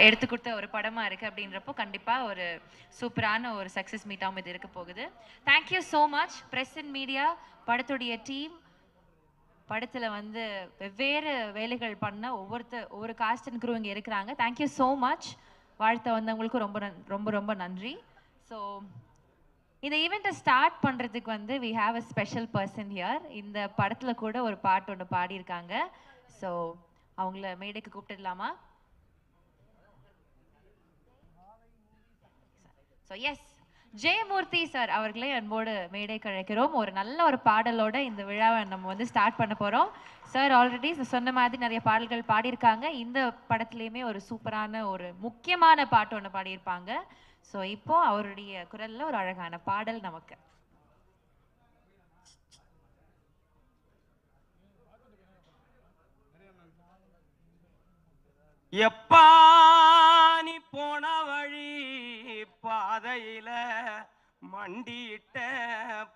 எடுத்து கொடுத்த ஒரு படமா இருக்கு அப்படின்றப்போ கண்டிப்பா ஒரு சூப்பரான ஒரு சக்சஸ் மீட்டாவும் இது இருக்க போகுது. Thank you so much press and media, படத்துடைய டீம், படத்துல வந்து வெவ்வேறு வேலைகள் பண்ண ஒவ்வொரு காஸ்ட் அண்ட் க்ரூ இங்கே இருக்கிறாங்க. Thank you so much. வாழ்த்த வந்தவங்களுக்கும் ரொம்ப ரொம்ப ரொம்ப நன்றி. ஸோ இந்த ஈவெண்ட்டை ஸ்டார்ட் பண்ணுறதுக்கு வந்து we have a special person here. இந்த படத்தில் கூட ஒரு பாட்டு ஒன்று பாடியிருக்காங்க. ஸோ அவங்கள மேடைக்கு கூப்பிட்டுடலாமா? ஸோ எஸ், ஜெயமூர்த்தி சார் அவர்களே அன்போடு மேடைக்கு அழைக்கிறோம். ஒரு நல்ல ஒரு பாடலோட இந்த விழாவை நம்ம வந்து ஸ்டார்ட் பண்ண போகிறோம். சார் ஆல்ரெடி சொன்ன மாதிரி நிறைய பாடல்கள் பாடியிருக்காங்க. இந்த படத்துலேயுமே ஒரு சூப்பரான ஒரு முக்கியமான பாட்டு ஒன்று பாடியிருப்பாங்க. ஸோ இப்போ அவருடைய குரல்ல ஒரு அழகான பாடல் நமக்கு. எப்பா நீ போன வழி பாதையில மண்டியிட்ட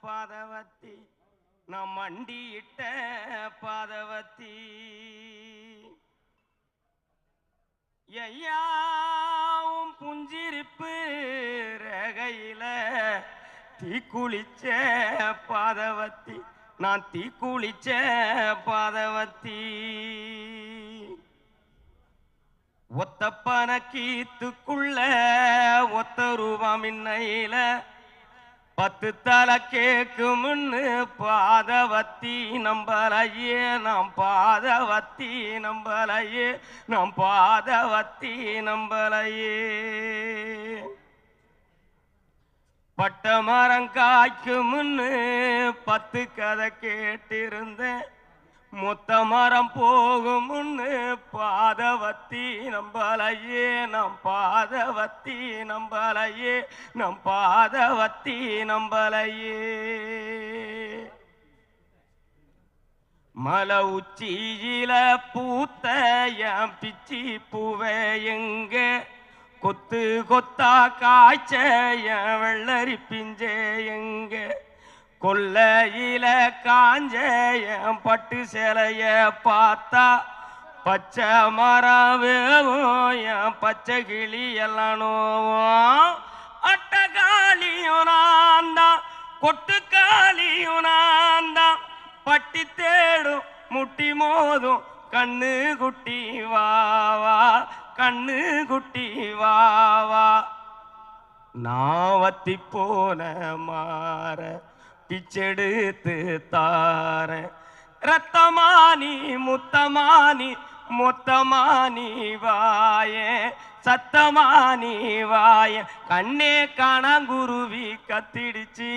பாதவத்தி, நான் மண்டியிட்ட பாதவத்தி, ஐயாவும் புஞ்சிருப்பு ரகையில தீக்குளிச்ச பாதவத்தி, நான் தீக்குளிச்ச பாதவத்தி, ஒத்தப்பன கீத்துக்குள்ள ஒத்த ரூபம் இன்னையில 10 தலை கேக்குமுன்னு பாதவத்தி நம்பலையே, நாம் பாதவத்தி நம்பலையே, நாம் பாதவத்தி நம்பலையே. பட்ட மரம் காய்க்குமுன்னு 10 கதை கேட்டிருந்தேன், மொத்த மரம் போகும் முன்னு பாதவத்தி நம்பலையே, நம் பாதவத்தி நம்பலையே, நம் பாதவத்தி நம்பலையே. மலை உச்சியில பூத்த என் பிச்சி பூவே எங்க, கொத்து கொத்தா காய்ச்ச என் வெள்ளரி பிஞ்சே எங்க, கொல்லையில காஞ்ச என் பட்டு சேலைய பார்த்தா பச்சை மரம் வேவும் என் பச்சை கிளி எல்லாம் நோவும், அட்டகாலியும் நான் தான் கொட்டுக்காலியும் நான் தான், பட்டி தேடும் முட்டி மோதும் கண்ணு குட்டி வாவா, கண்ணு குட்டி வாவா, நான் வத்தி போன மாற பிச்செடுத்து தார, ரத்தமானி முத்தமானி மொத்தமானி வாய, சத்தமானி வாய, கண்ணே காணாங்குருவி கத்திடுச்சு,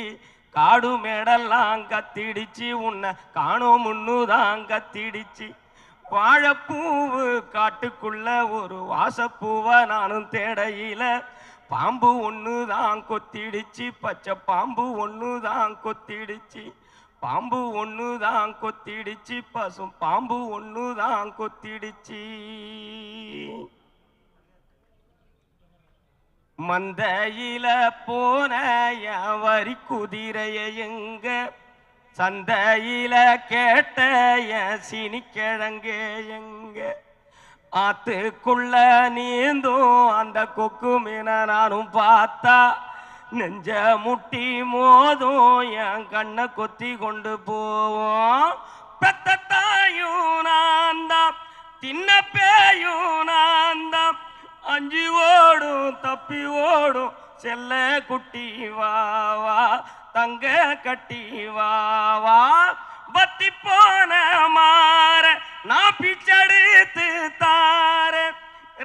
காடு மேடெல்லாம் கத்திடுச்சு, உன்னை காணோம் முன்னுதான் கத்திடுச்சு, வாழைப்பூவு காட்டுக்குள்ள ஒரு வாசப்பூவை நானும் தேடையில, பாம்பு ஒண்ணுதான் கொத்திடுச்சு, பச்சை பாம்பு ஒண்ணுதான் கொத்திடுச்சு, பாம்பு ஒண்ணுதான் கொத்திடுச்சு, பசும் பாம்பு ஒண்ணுதான் கொத்திடுச்சு. மந்தையில போன என் வரி குதிரைய எங்க, சந்தையில கேட்ட என் சினிக்கிழங்கே எங்க, ஆத்துக்குள்ள நீந்தும் அந்த கொக்கு மீன நானும் பார்த்தா நெஞ்ச முட்டி மோதும் என் கண்ணை கொத்தி கொண்டு போவோம், பெத்த தாயும் நான் தான் தின்ன பேயும் நான் தான், அஞ்சு ஓடும் தப்பி ஓடும் செல்ல குட்டி வாவா, தங்க கட்டி வாவா, பத்தி போன மாற நான் பிச்செடுத்து தார,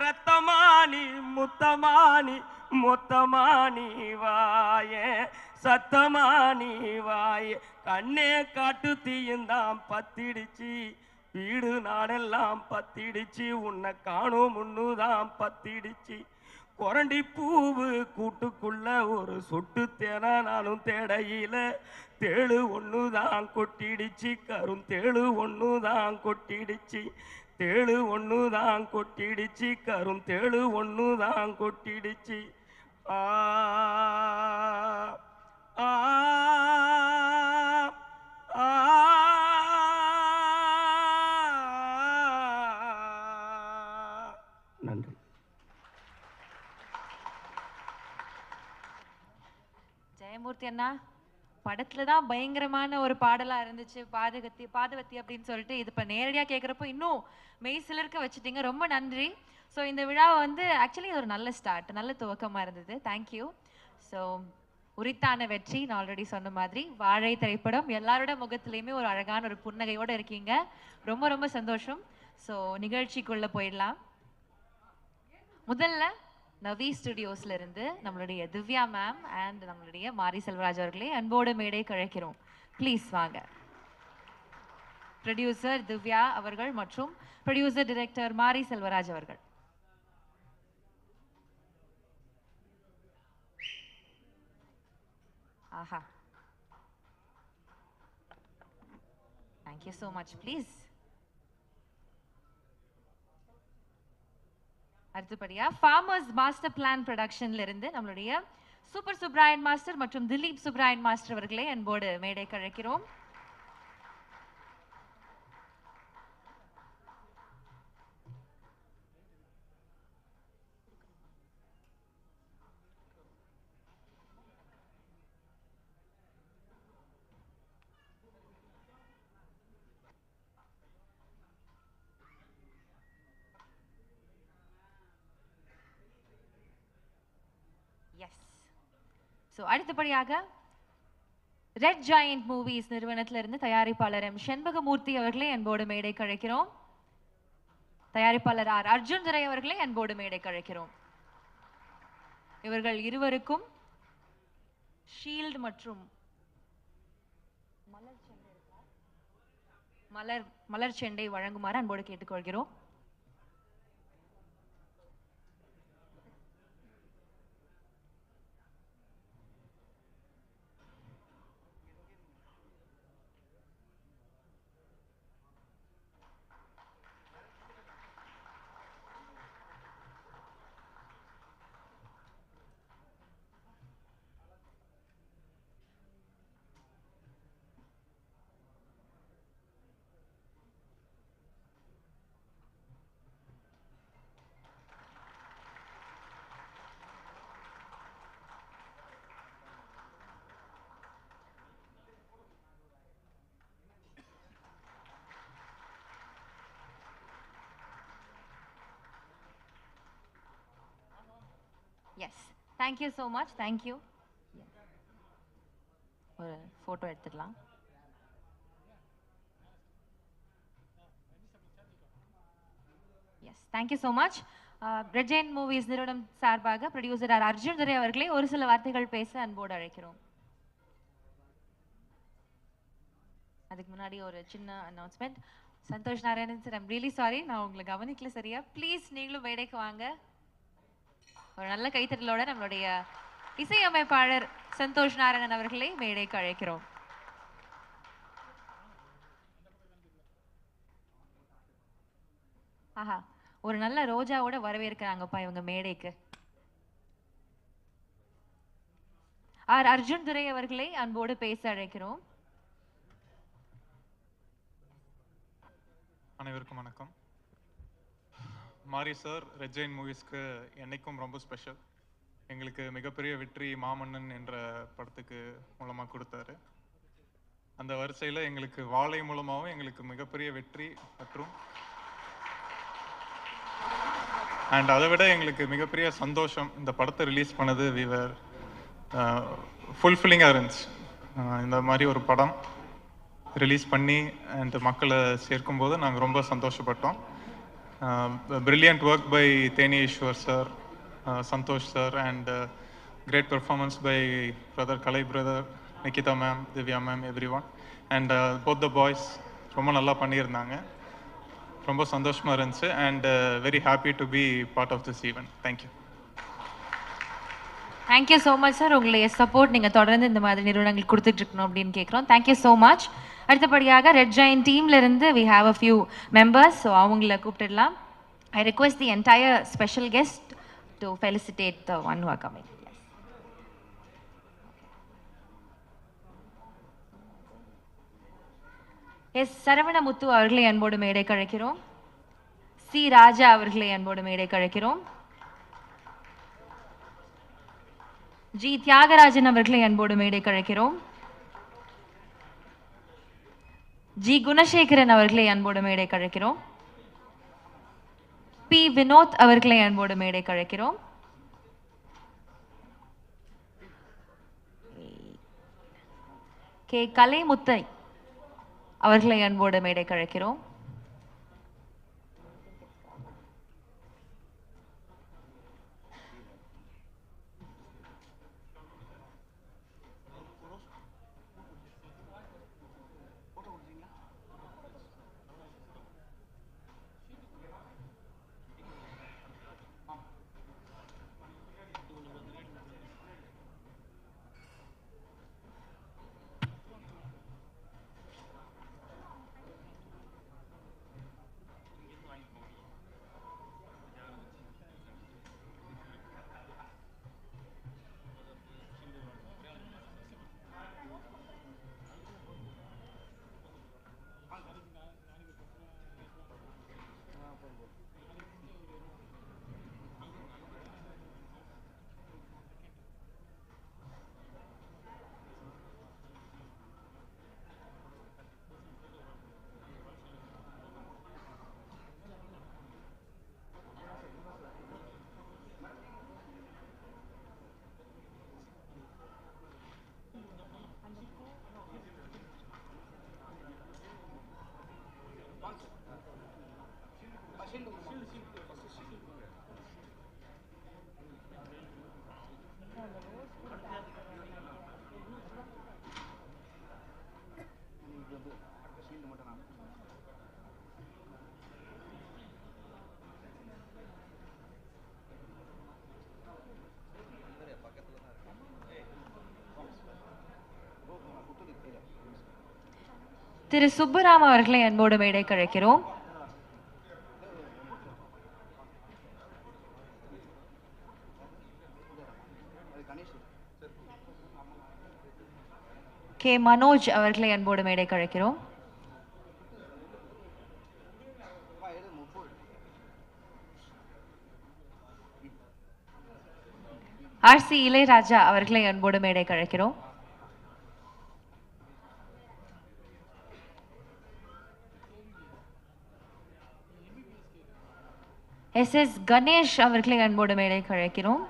ரத்தமானி முத்தமானி மொத்தமானி வாய, சத்தமானி வாய, கண்ணே காட்டு தீயந்தான் பத்திடுச்சு, வீடு நாடெல்லாம் பத்திடுச்சு, உன்னை காணும் முன்னுதான் பத்திடுச்சு, கொரண்டி பூவு கூட்டுக்குள்ள ஒரு சொட்டு தேன நானும் தேடையில, தேழு ஒண்ணுதான் கொட்டிடுச்சு, கரும் தேழு ஒண்ணுதான் கொட்டிடுச்சு, தேழு ஒண்ணுதான் கொட்டிடுச்சு, கரும் தேழு ஒண்ணுதான் கொட்டிடுச்சு. ஆ ஆ ஆ நன்றி. கலைமூர்த்தி அண்ணா படத்துல தான் பயங்கரமான ஒரு பாடலா இருந்துச்சு, பாதவத்தி அப்படின்னு சொல்லிட்டு இது இப்போ நேரடியாக கேட்குறப்போ இன்னும் மெய் சிலர்க்க வச்சுட்டீங்க. ரொம்ப நன்றி. ஸோ இந்த விழாவை வந்து ஆக்சுவலி ஒரு நல்ல ஸ்டார்ட், நல்ல துவக்கமாக இருந்தது. தேங்க்யூ. ஸோ உரித்தான வெற்றி, நான் ஆல்ரெடி சொன்ன மாதிரி வாழை திரைப்படம் எல்லாரோட முகத்திலையுமே ஒரு அழகான ஒரு புன்னகையோடு இருக்கீங்க. ரொம்ப ரொம்ப சந்தோஷம். ஸோ நிகழ்ச்சிக்குள்ளே போயிடலாம். முதல்ல நவி ஸ்டுடியோஸ்ல இருந்து நம்மளுடைய திவ்யா மேம் அண்ட் நம்மளுடைய மாரி செல்வராஜ் அவர்களே அன்போடு மேடை கழைக்கிறோம். ப்ளீஸ் வாங்க. ப்ரொடியூசர் திவ்யா அவர்கள் மற்றும் ப்ரொடியூசர் டைரக்டர் மாரி செல்வராஜ் அவர்கள். ஆஹா, தேங்க்யூ ஸோ மச். ப்ளீஸ். அடுத்தபடியா ஃபார்மர்ஸ் மாஸ்டர் பிளான் ப்ரொடக்ஷன்ல இருந்து நம்மளுடைய சூப்பர் சுப்ராயன் மாஸ்டர் மற்றும் திலீப் சுப்ராயன் மாஸ்டர் அவர்களே அன்போடு மேடை கழைக்கிறோம். ஸோ அடுத்தபடியாக ரெட் ஜாயண்ட் மூவிஸ் நிறுவனத்திலிருந்து தயாரிப்பாளர் எம் செண்பகமூர்த்தி அவர்களே அன்போடு மேடை கழைக்கிறோம். தயாரிப்பாளர் ஆர் அர்ஜுன் துரை அவர்களே அன்போடு மேடை கழைக்கிறோம். இவர்கள் இருவருக்கும் ஷீல்டு மற்றும் மலர் செண்டை வழங்குமாறு அன்போடு கேட்டுக்கொள்கிறோம். Yes, thank you so much. Thank you. ஒரு போட்டோ எடுத்துடலாம். Yes, thank you so much. Red giant movies நிறுவனம் சார்பாக ப்ரொடியூசர் ஆர் அர்ஜுன் துரை அவர்களே ஒரு சில வார்த்தைகள் பேச அன்போடு அழைக்கிறோம். அதுக்கு முன்னாடி ஒரு சின்ன announcement. Santhosh Narayanan sir, I'm really sorry, நான் உங்களை கவனிக்கல சரியா. ப்ளீஸ் நீங்களும் மேடைக்கு வாங்க. ஒரு நல்ல கைத்தட்டலோட நம்மளுடைய இசையமைப்பாளர் சந்தோஷ் நாராயணன் அவர்களை மேடைக்கு அழைக்கிறோம். ஆஹா, ஒரு நல்ல ரோஜாவோட வரவேற்கிறாங்கப்பா இவங்க மேடைக்கு. ஆர் அர்ஜுன் துரை அவர்களை அன்போடு பேச அழைக்கிறோம். அனைவருக்கும் வணக்கம். மாரி சார் ரெட் ஜாயண்ட் மூவிஸ்க்கு என்னைக்கும் ரொம்ப ஸ்பெஷல். எங்களுக்கு மிகப்பெரிய வெற்றி மாமன்னன் என்ற படத்துக்கு மூலமாக கொடுத்தாரு. அந்த வரிசையில் எங்களுக்கு வாழை மூலமாகவும் எங்களுக்கு மிகப்பெரிய வெற்றி மற்றும் அதை விட எங்களுக்கு மிகப்பெரிய சந்தோஷம் இந்த படத்தை ரிலீஸ் பண்ணது. விவர் ஃபுல்ஃபில்லிங்காக இருந்துச்சு. இந்த மாதிரி ஒரு படம் ரிலீஸ் பண்ணி அண்ட் மக்களை சேர்க்கும்போது நாங்கள் ரொம்ப சந்தோஷப்பட்டோம். Brilliant work by Teni Ishwar sir, Santosh sir, and great performance by brother Kalai brother, Nikita ma'am, Divya ma'am, everyone. And both the boys ரொம்ப நல்லா பண்ணியிருந்தாங்க. ரொம்ப சந்தோஷமாக இருந்துச்சு and very happy to be part of this event. Thank you. Thank you so much sir. உங்களுடைய support நீங்கள் தொடர்ந்து இந்த மாதிரி நிறுவனங்கள் கொடுத்துட்டு இருக்கணும் அப்படின்னு கேட்குறோம். Thank you so much. அடுத்தபடியாக ரெட் ஜாயண்ட் டீம்ல இருந்து we have a few members, so அவங்கள கூப்பிட்டுடலாம். I request the entire special guest to felicitate the one who are coming. S Saravanamuthu அவர்களை அன்போடு மேடை கழைக்கிறோம். சி ராஜா அவர்களை அன்போடு மேடை கழைக்கிறோம். ஜி தியாகராஜன் அவர்களை அன்போடு மேடைக்கு அழைக்கிறோம். ஜி குணசேகரன் அவர்களை அன்போடு மேடைக்கு அழைக்கிறோம். பி வினோத் அவர்களை அன்போடு மேடைக்கு அழைக்கிறோம். கே கலைமுத்தை அவர்களை அன்போடு மேடைக்கு அழைக்கிறோம். திரு சுப்புராம் அவர்களை அன்போடு மேடைக்கு அழைக்கிறோம். கே மனோஜ் அவர்களை அன்போடு மேடைக்கு அழைக்கிறோம். ஆர்.சி. இளையராஜா அவர்களை அன்போடு மேடைக்கு அழைக்கிறோம். எஸ்.எஸ். கணேஷ் அவர்களை அன்போடு மேடைக்கு அழைக்கிறோம்.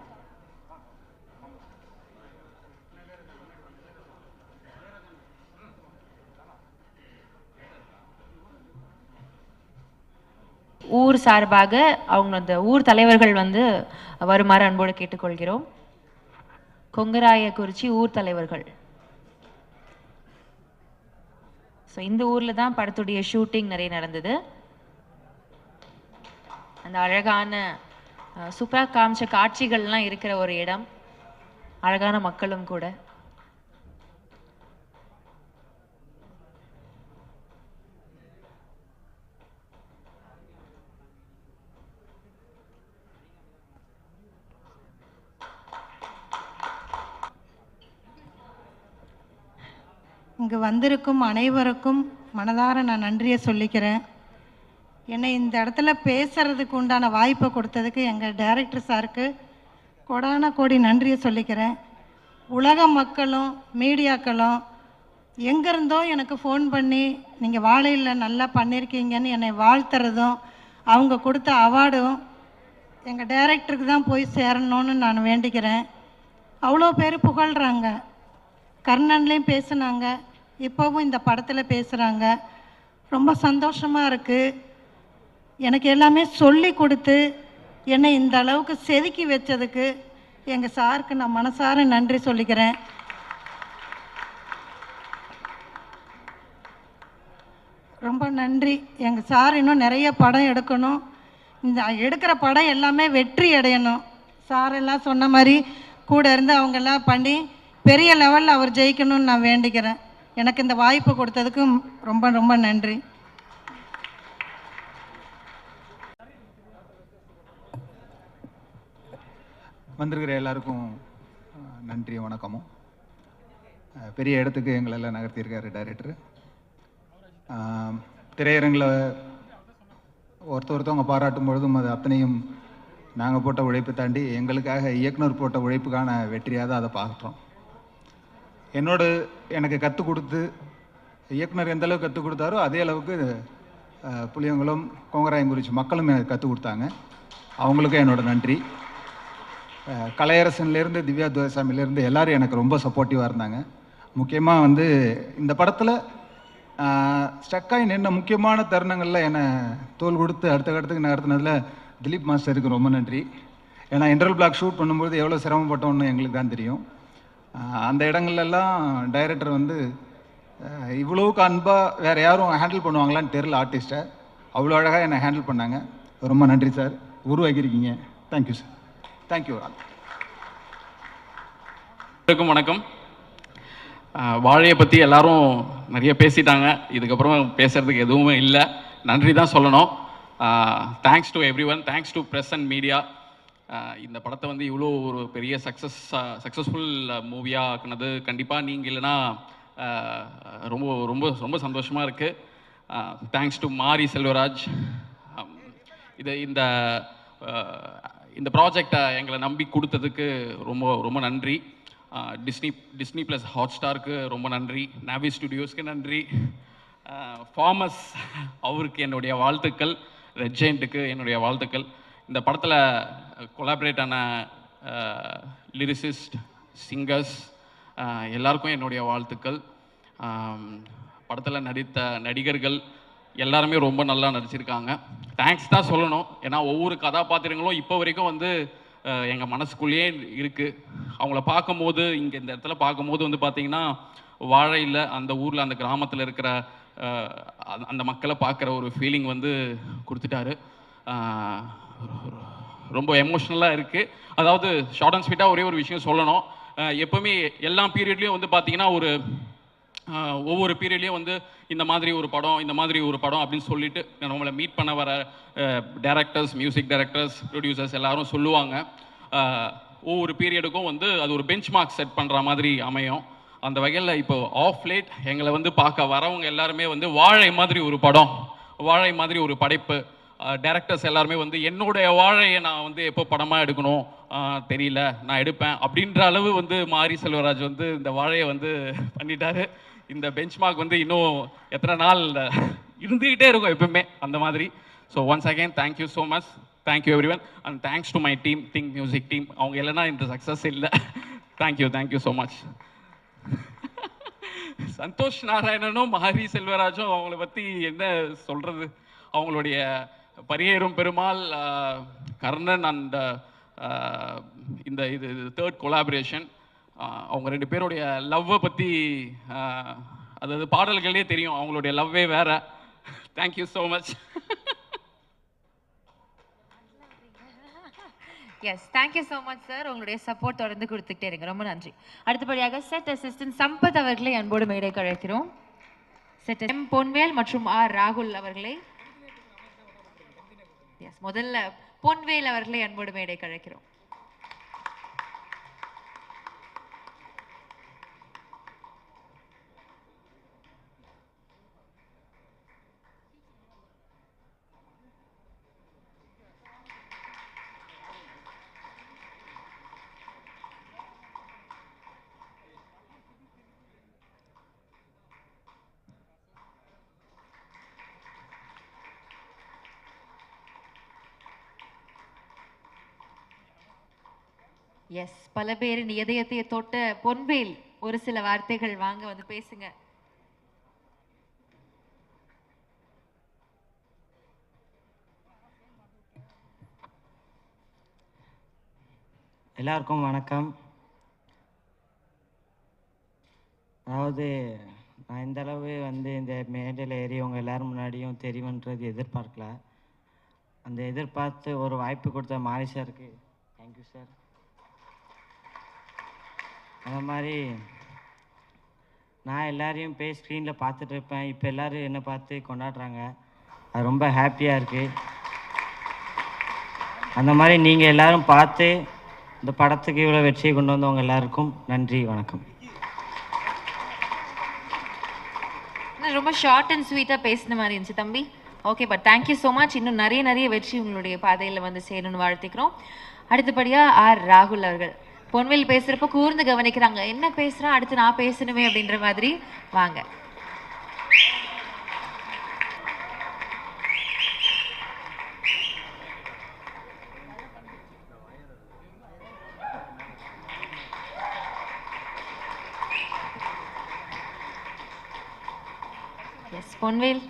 ஊர் சார்பாக அவங்க அந்த ஊர் தலைவர்கள் வந்து வருமாறு அன்போடு கேட்டுக்கொள்கிறோம். கொங்கராயக்குறிச்சி ஊர் தலைவர்கள். ஸோ இந்த ஊர்ல தான் படத்துடைய ஷூட்டிங் நிறைய நடந்தது. அந்த அழகான சூப்பரா காமிச்ச காட்சிகள்லாம் இருக்கிற ஒரு இடம், அழகான மக்களும் கூட. இங்கு வந்திருக்கும் அனைவருக்கும் மனதார நான் நன்றியை சொல்லிக்கிறேன். என்னை இந்த இடத்துல பேசுறதுக்கு உண்டான வாய்ப்பை கொடுத்ததுக்கு எங்கள் டைரக்டர் சாருக்கு கோடான கோடி நன்றியை சொல்லிக்கிறேன். உலக மக்களும் மீடியாக்களும் எங்கேருந்தோ எனக்கு ஃபோன் பண்ணி நீங்கள் வாழையில் நல்லா பண்ணியிருக்கீங்கன்னு என்னை வாழ்த்துறதும் அவங்க கொடுத்த அவார்டும் எங்கள் டைரக்டருக்கு தான் போய் சேரணும்னு நான் வேண்டிக்கிறேன். அவ்வளோ பேர் புகழ்கிறாங்க. கர்ணன்லேயும் பேசுனாங்க, இப்போவும் இந்த படத்தில் பேசுகிறாங்க. ரொம்ப சந்தோஷமாக இருக்குது. எனக்கு எல்லாமே சொல்லி கொடுத்து என்னை இந்த அளவுக்கு செதுக்கி வச்சதுக்கு எங்கள் சாருக்கு நான் மனசார நன்றி சொல்லிக்கிறேன். ரொம்ப நன்றி. எங்கள் சார் இன்னும் நிறைய படம் எடுக்கணும். இந்த எடுக்கிற படம் எல்லாமே வெற்றி அடையணும். சார் எல்லாம் சொன்ன மாதிரி கூட இருந்து அவங்கெல்லாம் பண்ணி பெரிய லெவலில் அவர் ஜெயிக்கணும்னு நான் வேண்டிக்கிறேன். எனக்கு இந்த வாய்ப்பு கொடுத்ததுக்கு ரொம்ப ரொம்ப நன்றி. வந்திருக்கிற எல்லாருக்கும் நன்றி வணக்கமும். பெரிய இடத்துக்கு எங்களெல்லாம் நகர்த்தியிருக்காரு டைரக்டர். திரையரங்கில் ஒருத்தவங்க பாராட்டும் பொழுதும் அது அத்தனையும் நாங்கள் போட்ட உழைப்பை தாண்டி எங்களுக்காக இயக்குனர் போட்ட உழைப்புக்கான வெற்றியாக தான் அதை பார்க்குறோம். எனக்கு கற்றுக் கொடுத்து இயக்குனர் எந்த அளவுக்கு கற்றுக் கொடுத்தாரோ அதே அளவுக்கு புளியங்குளம் கோங்கராயங்குறிச்சி மக்களும் எனக்கு கற்றுக் கொடுத்தாங்க. அவங்களுக்கும் என்னோட நன்றி. கலையரசன்லேருந்து திவ்யா துரைசாமிலேருந்து எல்லோரும் எனக்கு ரொம்ப சப்போர்ட்டிவாக இருந்தாங்க. முக்கியமாக வந்து இந்த படத்தில் ஸ்டக்காகி நின்ன முக்கியமான தருணங்களில் என்னை தோல் கொடுத்து அடுத்த கட்டத்துக்கு நகர்த்தினதில் திலீப் மாஸ்டருக்கு ரொம்ப நன்றி. ஏன்னா இன்டர்வல் பிளாக் ஷூட் பண்ணும்போது எவ்வளோ சிரமப்பட்டோன்னு எங்களுக்கு தான் தெரியும். அந்த இடங்கள்லாம் டைரக்டர் வந்து இவ்வளோவுக்கு அன்பாக வேறு யாரும் ஹேண்டில் பண்ணுவாங்களான்னு தெரியல ஆர்டிஸ்ட்டை. அவ்வளோ அழகாக என்னை ஹேண்டில் பண்ணாங்க. ரொம்ப நன்றி சார். உருவாக்கியிருக்கீங்க. Thank you sir. தேங்க்யூ. வணக்கம். வாழையை பற்றி எல்லாரும் நிறைய பேசிட்டாங்க. இதுக்கப்புறம் பேசுகிறதுக்கு எதுவுமே இல்லை. நன்றி தான் சொல்லணும். Thanks to every one. Thanks to press and media. இந்த படத்தை வந்து இவ்வளோ ஒரு பெரிய சக்ஸஸ்ஃபுல் மூவியாக ஆக்குனது கண்டிப்பாக நீங்கள் இல்லைன்னா ரொம்ப ரொம்ப ரொம்ப சந்தோஷமாக இருக்குது. தேங்க்ஸ் டு மாரி செல்வராஜ். இந்த ப்ராஜெக்டை எங்களை நம்பி கொடுத்ததுக்கு ரொம்ப ரொம்ப நன்றி. டிஸ்னி ப்ளஸ் ஹாட்ஸ்டாருக்கு ரொம்ப நன்றி. நாவி ஸ்டுடியோஸ்க்கு நன்றி. ஃபார்மஸ் அவருக்கு என்னுடைய வாழ்த்துக்கள். ரெட் ஜெயண்ட்டுக்கு என்னுடைய வாழ்த்துக்கள். இந்த படத்தில் கொலாபரேட் ஆன லிரிசிஸ்ட், சிங்கர்ஸ் எல்லாருக்கும் என்னுடைய வாழ்த்துக்கள். படத்தில் நடித்த நடிகர்கள் எல்லாருமே ரொம்ப நல்லா நடிச்சிருக்காங்க. தேங்க்ஸ் தான் சொல்லணும். ஏன்னா ஒவ்வொரு கதாபாத்திரங்களும் இப்போ வரைக்கும் வந்து எங்கள் மனசுக்குள்ளேயே இருக்குது. அவங்கள பார்க்கும்போது இங்கே இந்த இடத்துல பார்க்கும்போது வந்து பார்த்திங்கன்னா வாழையில் அந்த ஊரில் அந்த கிராமத்தில் இருக்கிற அந்த மக்களை பார்க்குற ஒரு ஃபீலிங் வந்து கொடுத்துட்டாரு. ரொம்ப எமோஷ்னலாக இருக்குது. அதாவது ஷார்ட் அண்ட் ஸ்வீட்டாக ஒரே ஒரு விஷயம் சொல்லணும். எப்போவுமே எல்லா பீரியட்லேயும் வந்து பார்த்திங்கன்னா ஒவ்வொரு பீரியட்லேயும் வந்து இந்த மாதிரி ஒரு படம் அப்படின்னு சொல்லிட்டு நம்மளை மீட் பண்ண வர டைரக்டர்ஸ், மியூசிக் டைரக்டர்ஸ், ப்ரொடியூசர்ஸ் எல்லாரும் சொல்லுவாங்க. ஒவ்வொரு பீரியடுக்கும் வந்து அது ஒரு பெஞ்ச் மார்க் செட் பண்ணுற மாதிரி அமையும். அந்த வகையில் இப்போ ஆஃப் லேட் எங்களை வந்து பார்க்க வரவங்க எல்லாருமே வந்து வாழை மாதிரி ஒரு படம், வாழை மாதிரி ஒரு படைப்பு. டைரக்டர்ஸ் எல்லாருமே வந்து என்னுடைய வாழையை நான் வந்து எப்போ படமாக எடுக்கணும் தெரியல, நான் எடுப்பேன் அப்படின்ற அளவு வந்து மாரி செல்வராஜ் வந்து இந்த வாழையை வந்து பண்ணிட்டாரு. இந்த பெஞ்ச் மார்க் வந்து இன்னும் எத்தனை நாள் இருந்துக்கிட்டே இருக்கும் எப்பவுமே அந்த மாதிரி. So once again thank you so much. Thank you everyone. And thanks to my team, Think Music team. அவங்க இல்லைன்னா இந்த சக்ஸஸ் இல்லை. Thank you so much. சந்தோஷ் நாராயணனும் மாரி செல்வராஜும் அவங்கள பற்றி என்ன சொல்கிறது, அவங்களுடைய பரியேறும் பெருமாள், கர்ணன் அண்ட் இந்த இது தேர்ட் கொலாபரேஷன், அவங்க ரெண்டு பேருடைய லவ்வை பற்றி அதாவது பாடல்களே தெரியும். அவங்களுடைய லவ்வே வேற. Thank you so much. Yes, thank you so much sir. உங்களுடைய சப்போர்ட் தொடர்ந்து கொடுத்துக்கிட்டே இருங்க. ரொம்ப நன்றி. அடுத்தபடியாக செட் அசிஸ்டன்ட் சம்பத் அவர்களை அன்போடு மேடைக்கு அழைக்கிறோம். செட் எம் பொன்வேல் மற்றும் ஆர் ராகுல் அவர்களை, முதல்ல பொன்வேல் அவர்களை அன்போடு மேடைக்கு அழைக்கிறோம். எஸ், பல பேரின் இதயத்தை தொட்ட பொன்வேல் ஒரு சில வார்த்தைகள் வாங்க வந்து பேசுங்க. எல்லாருக்கும் வணக்கம். அதாவது நான் இந்த அளவு வந்து இந்த மேடையில் ஏறி உங்கள் எல்லோரும் முன்னாடியும் தெரியுமன்றது எதிர்பார்க்கல. அந்த எதிர்பார்த்து ஒரு வாய்ப்பு கொடுத்த மாரி சாருக்கு தேங்க்யூ சார். அந்த மாதிரி நான் எல்லாரையும் போய் ஸ்க்ரீனில் பார்த்துட்டு இருப்பேன். இப்போ எல்லோரும் என்னை பார்த்து கொண்டாடுறாங்க. அது ரொம்ப ஹாப்பியாக இருக்குது. அந்த மாதிரி நீங்கள் எல்லோரும் பார்த்து இந்த படத்துக்கு இவ்வளோ வெற்றியை கொண்டு வந்தவங்க எல்லாருக்கும் நன்றி, வணக்கம். ரொம்ப ஷார்ட் அண்ட் ஸ்வீட்டாக பேசின மாதிரி இருந்துச்சு தம்பி. Okay, but thank you so much. இன்னும் நிறைய வெற்றி உங்களுடைய பாதையில் வந்து சேரணும்னு வாழ்த்துக்கிறோம். அடுத்தபடியாக ஆர் ராகுல் அவர்கள் பொன்வேல் பேசுகிறப்ப கூர்ந்து கவனிக்கிறாங்க, என்ன பேசுகிறான் அடுத்து நான் பேசணுமே அப்படின்ற மாதிரி. வாங்க. எஸ் பொன்வேல்,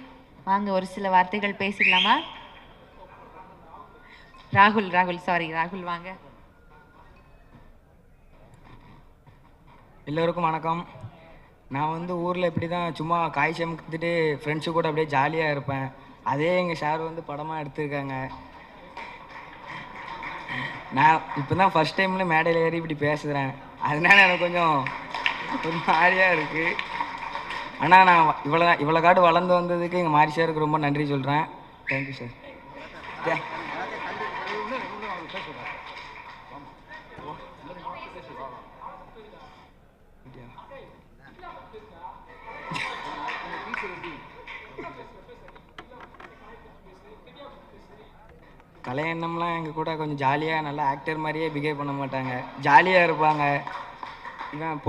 வாங்க ஒரு சில வார்த்தைகள் பேசிடலாமா? ராகுல் சாரி, ராகுல் வாங்க. எல்லோருக்கும் வணக்கம். நான் வந்து ஊரில் இப்படி தான் சும்மா காய் சமைத்துட்டு ஃப்ரெண்ட்ஸு கூட அப்படியே ஜாலியாக இருப்பேன். அதே எங்கள் சார் வந்து படமாக எடுத்திருக்காங்க. நான் இப்போ தான் ஃபஸ்ட் டைமில் மேடையில் ஏறி இப்படி பேசுகிறேன். அதனால எனக்கு கொஞ்சம் ஒரு மாதிரியாக இருக்குது. ஆனால் நான் இவ்வளோ காடு வளர்ந்து வந்ததுக்கு எங்கள் மாரி சாருக்கு ரொம்ப நன்றி சொல்கிறேன். Thank you sir. கலை எண்ணம்லாம் எங்கள் கூட கொஞ்சம் ஜாலியாக நல்லா ஆக்டர் மாதிரியே பிஹேவ் பண்ண மாட்டாங்க, ஜாலியாக இருப்பாங்க. இவன்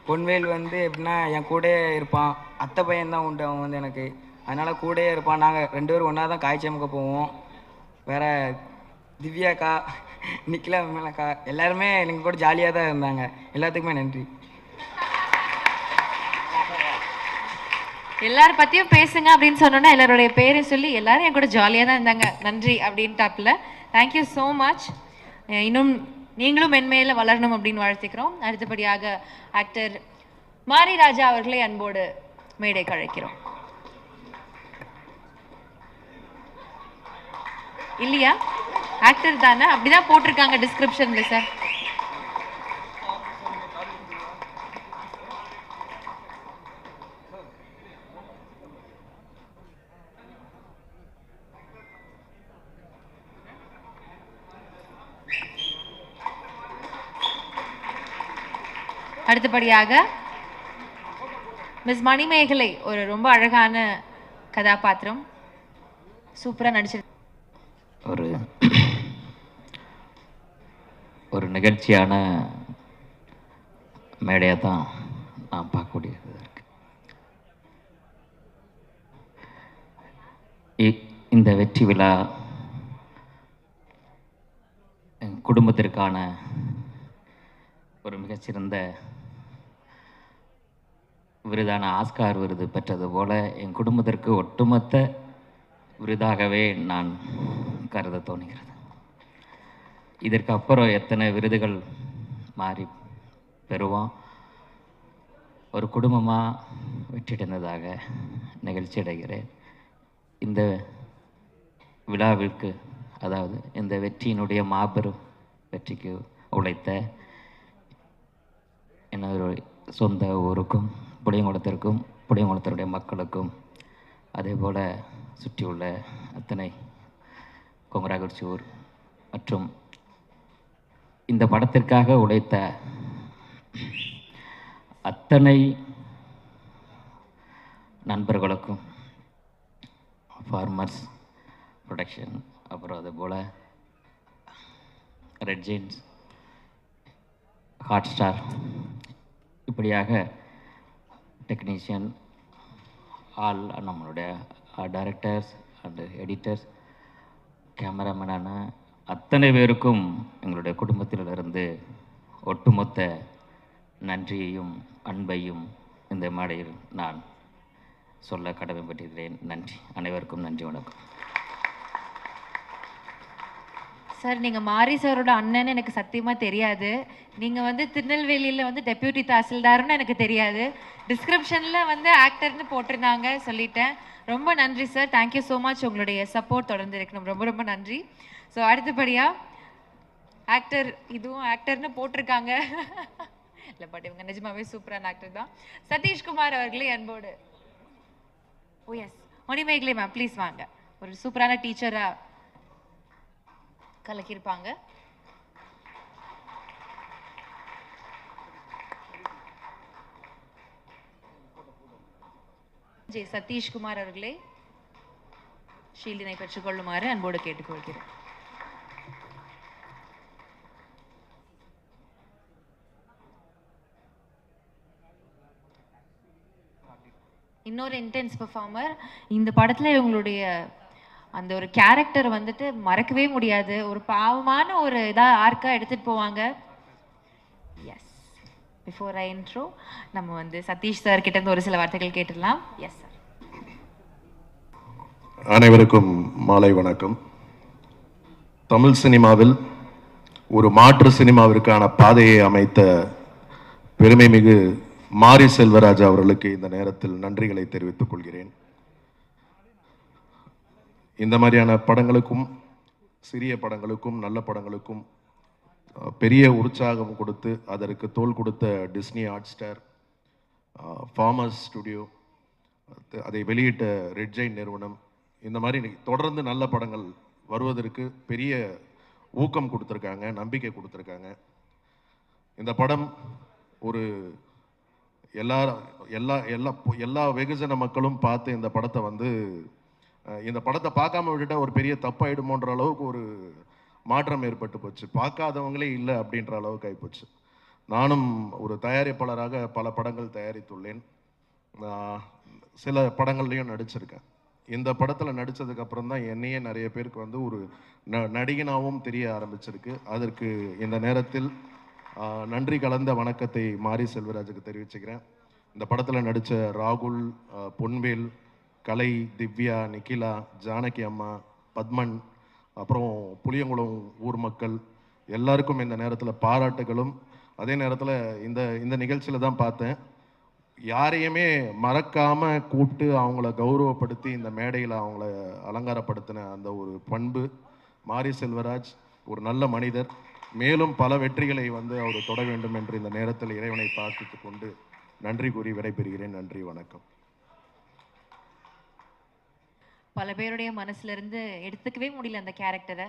பொன்வேல் வந்து எப்படின்னா என் கூடயே இருப்பான். அத்தை பையன் தான் உண்டு அவன் வந்து எனக்கு, அதனால் கூடயே இருப்பான். நாங்கள் 2 பேரும் ஒன்றா தான் காய் சமைக்க போவோம். வேறு திவ்யாக்கா, நிக்கிலா, மேலக்கா எல்லாருமே எங்கள் கூட ஜாலியாக தான் இருந்தாங்க. எல்லாத்துக்குமே நன்றி. எல்லாரும் பற்றியும் பேசுங்க அப்படின்னு சொன்னோன்னா எல்லாருடைய பேரை சொல்லி எல்லாரும் என் கூட ஜாலியாக தான் இருந்தாங்க, நன்றி அப்படின்ட்டாப்புல. Thank you so much. இன்னும் நீங்களும் மென்மையில் வளரணும் அப்படின்னு வாழ்த்துக்கிறோம். அடுத்தபடியாக ஆக்டர் மாரி ராஜா அவர்களை அன்போடு மேடைக்கு அழைக்கிறோம். இல்லையா? ஆக்டர் தானே? அப்படிதான் போட்டிருக்காங்க டிஸ்கிரிப்ஷன்ல சார். அடுத்தபடியாக மிஸ் மணிமேகலை, ஒரு ரொம்ப அழகான கதாபாத்திரம், சூப்பரா நடிச்சிரு. ஒரு நிகழ்ச்சியான மேடையை தான் நான் பார்க்கக்கூடியது இருக்கு. இந்த வெற்றி விழா என் குடும்பத்திற்கான ஒரு மிகச்சிறந்த விருதான ஆஸ்கார் விருது பெற்றது போல என் குடும்பத்திற்கு ஒட்டுமொத்த விருதாகவே நான் கருத தோணுகிறது. இதற்கு அப்புறம் எத்தனை விருதுகள் மாறி பெறுவோம், ஒரு குடும்பமாக வெற்றியடைந்ததாக நிகழ்ச்சி அடைகிறேன். இந்த விழாவிற்கு, அதாவது இந்த வெற்றியினுடைய மாபெரும் வெற்றிக்கு உழைத்த என்னோட சொந்த ஊருக்கும் புளியங்குளத்திற்கும் புளியங்குளத்தினுடைய மக்களுக்கும் அதே போல் சுற்றியுள்ள அத்தனை கொங்கராகுறிச்சியூர் மற்றும் இந்த படத்திற்காக உழைத்த அத்தனை நண்பர்களுக்கும், ஃபார்மர்ஸ் ப்ரொடக்ஷன், அப்புறம் அதுபோல் ரெட் ஜெயின்ஸ், ஹாட் ஸ்டார், இப்படியாக டெக்னீஷியன், ஆல் நம்மளுடைய டைரக்டர்ஸ் அண்டு எடிட்டர்ஸ், கேமராமேனான அத்தனை பேருக்கும் எங்களுடைய குடும்பத்திலிருந்து ஒட்டுமொத்த நன்றியையும் அன்பையும் இந்த மேடையில் நான் சொல்ல கடமைப்பட்டிருக்கிறேன். நன்றி. அனைவருக்கும் நன்றி, வணக்கம். சார், நீங்கள் மாரி சாரோட அண்ணன்னு எனக்கு சத்தியமாக தெரியாது. நீங்கள் வந்து திருநெல்வேலியில் வந்து டெப்யூட்டி தாசில்தார்னு எனக்கு தெரியாது. டிஸ்கிரிப்ஷனில் வந்து ஆக்டர்னு போட்டிருந்தாங்க, சொல்லிட்டேன். ரொம்ப நன்றி சார். Thank you so much. உங்களுடைய சப்போர்ட் தொடர்ந்து இருக்கணும். ரொம்ப ரொம்ப நன்றி. ஸோ அடுத்தபடியாக ஆக்டர், இதுவும் ஆக்டர்னு போட்டிருக்காங்க இல்லை, பட் இவங்க நிஜமாவே சூப்பரான ஆக்டர் தான். சதீஷ்குமார் அவர்களே அன்போடு. ஓ எஸ், மணிமேகலை மேம் ப்ளீஸ் வாங்க. ஒரு சூப்பரான டீச்சராக கலக்கியிருப்பாங்க. ஜே சதீஷ்குமார் அவர்களே. ஷீல்டினை பெற்றுக்கொள்ளுமாறு அன்போடு கேட்டுக்கொள்கிறேன். இன்னொரு இன்டென்ஸ் பெர்ஃபார்மர். இந்த படத்துல இவங்களுடைய அந்த ஒரு கேரக்டர் வந்துட்டு மறக்கவே முடியாது. ஒரு பாவமான ஒரு இதா ஆர்க்கா எடுத்துட்டு போவாங்க. எஸ், பிஃபோர் ஐ இன்ட்ரோ நம்ம வந்து சதீஷ் சார் கிட்ட இருந்து ஒரு சில வார்த்தைகள் கேட்டுடலாம். Yes sir. அனைவருக்கும் மாலை வணக்கம். தமிழ் சினிமாவில் ஒரு மாற்று சினிமாவிற்கான பாதையை அமைத்த பெருமைமிகு மாரி செல்வராஜ் அவர்களுக்கு இந்த நேரத்தில் நன்றிகளை தெரிவித்துக் கொள்கிறேன். இந்த மாதிரியான படங்களுக்கும் சிறிய படங்களுக்கும் நல்ல படங்களுக்கும் பெரிய உற்சாகம் கொடுத்து அதற்கு தோள் கொடுத்த Disney hot star, farmers studio, அதை வெளியிட்ட ரெட் ஜெயின் நிறுவனம், இந்த மாதிரி தொடர்ந்து நல்ல படங்கள் வருவதற்கு பெரிய ஊக்கம் கொடுத்துருக்காங்க, நம்பிக்கை கொடுத்துருக்காங்க. இந்த படம் ஒரு எல்லா எல்லா எல்லா எல்லா வெகுஜன மக்களும் பார்த்து இந்த படத்தை வந்து இந்த படத்தை பார்க்காம விட்டுட்டா ஒரு பெரிய தப்பாயிடுமோன்ற அளவுக்கு ஒரு மாற்றம் ஏற்பட்டு போச்சு. பார்க்காதவங்களே இல்லை அப்படின்ற அளவுக்கு ஆகிப்போச்சு. நானும் ஒரு தயாரிப்பாளராக பல படங்கள் தயாரித்துள்ளேன், சில படங்கள்லையும் நடிச்சிருக்கேன். இந்த படத்தில் நடித்ததுக்கப்புறம் தான் என்னையே நிறைய பேருக்கு வந்து ஒரு நடிகனாகவும் தெரிய ஆரம்பிச்சிருக்கு. அதற்கு இந்த நேரத்தில் நன்றி கலந்த வணக்கத்தை மாரி செல்வராஜுக்கு தெரிவிச்சுக்கிறேன். இந்த படத்தில் நடித்த ராகுல், பொன்வேல், கலை, திவ்யா, நிக்கிலா, ஜானகி அம்மா, பத்மன், அப்புறம் புளியங்குளம் ஊர் மக்கள் எல்லாருக்கும் இந்த நேரத்தில் பாராட்டுகளும். அதே நேரத்தில் இந்த இந்த நிகழ்ச்சியில் தான் பார்த்தேன், யாரையுமே மறக்காமல் கூப்பிட்டு அவங்கள கௌரவப்படுத்தி இந்த மேடையில் அவங்கள அலங்காரப்படுத்தின அந்த ஒரு பண்பு. மாரி செல்வராஜ் ஒரு நல்ல மனிதர், மேலும் பல வெற்றிகளை வந்து அவர் தொட வேண்டும் என்று இந்த நேரத்தில் இறைவனை பிரார்த்தித்து கொண்டு நன்றி கூறி விடைபெறுகிறேன். நன்றி, வணக்கம். பல பேருடைய மனசுல இருந்து எடுத்துக்கவே முடியல அந்த கேரக்டரை.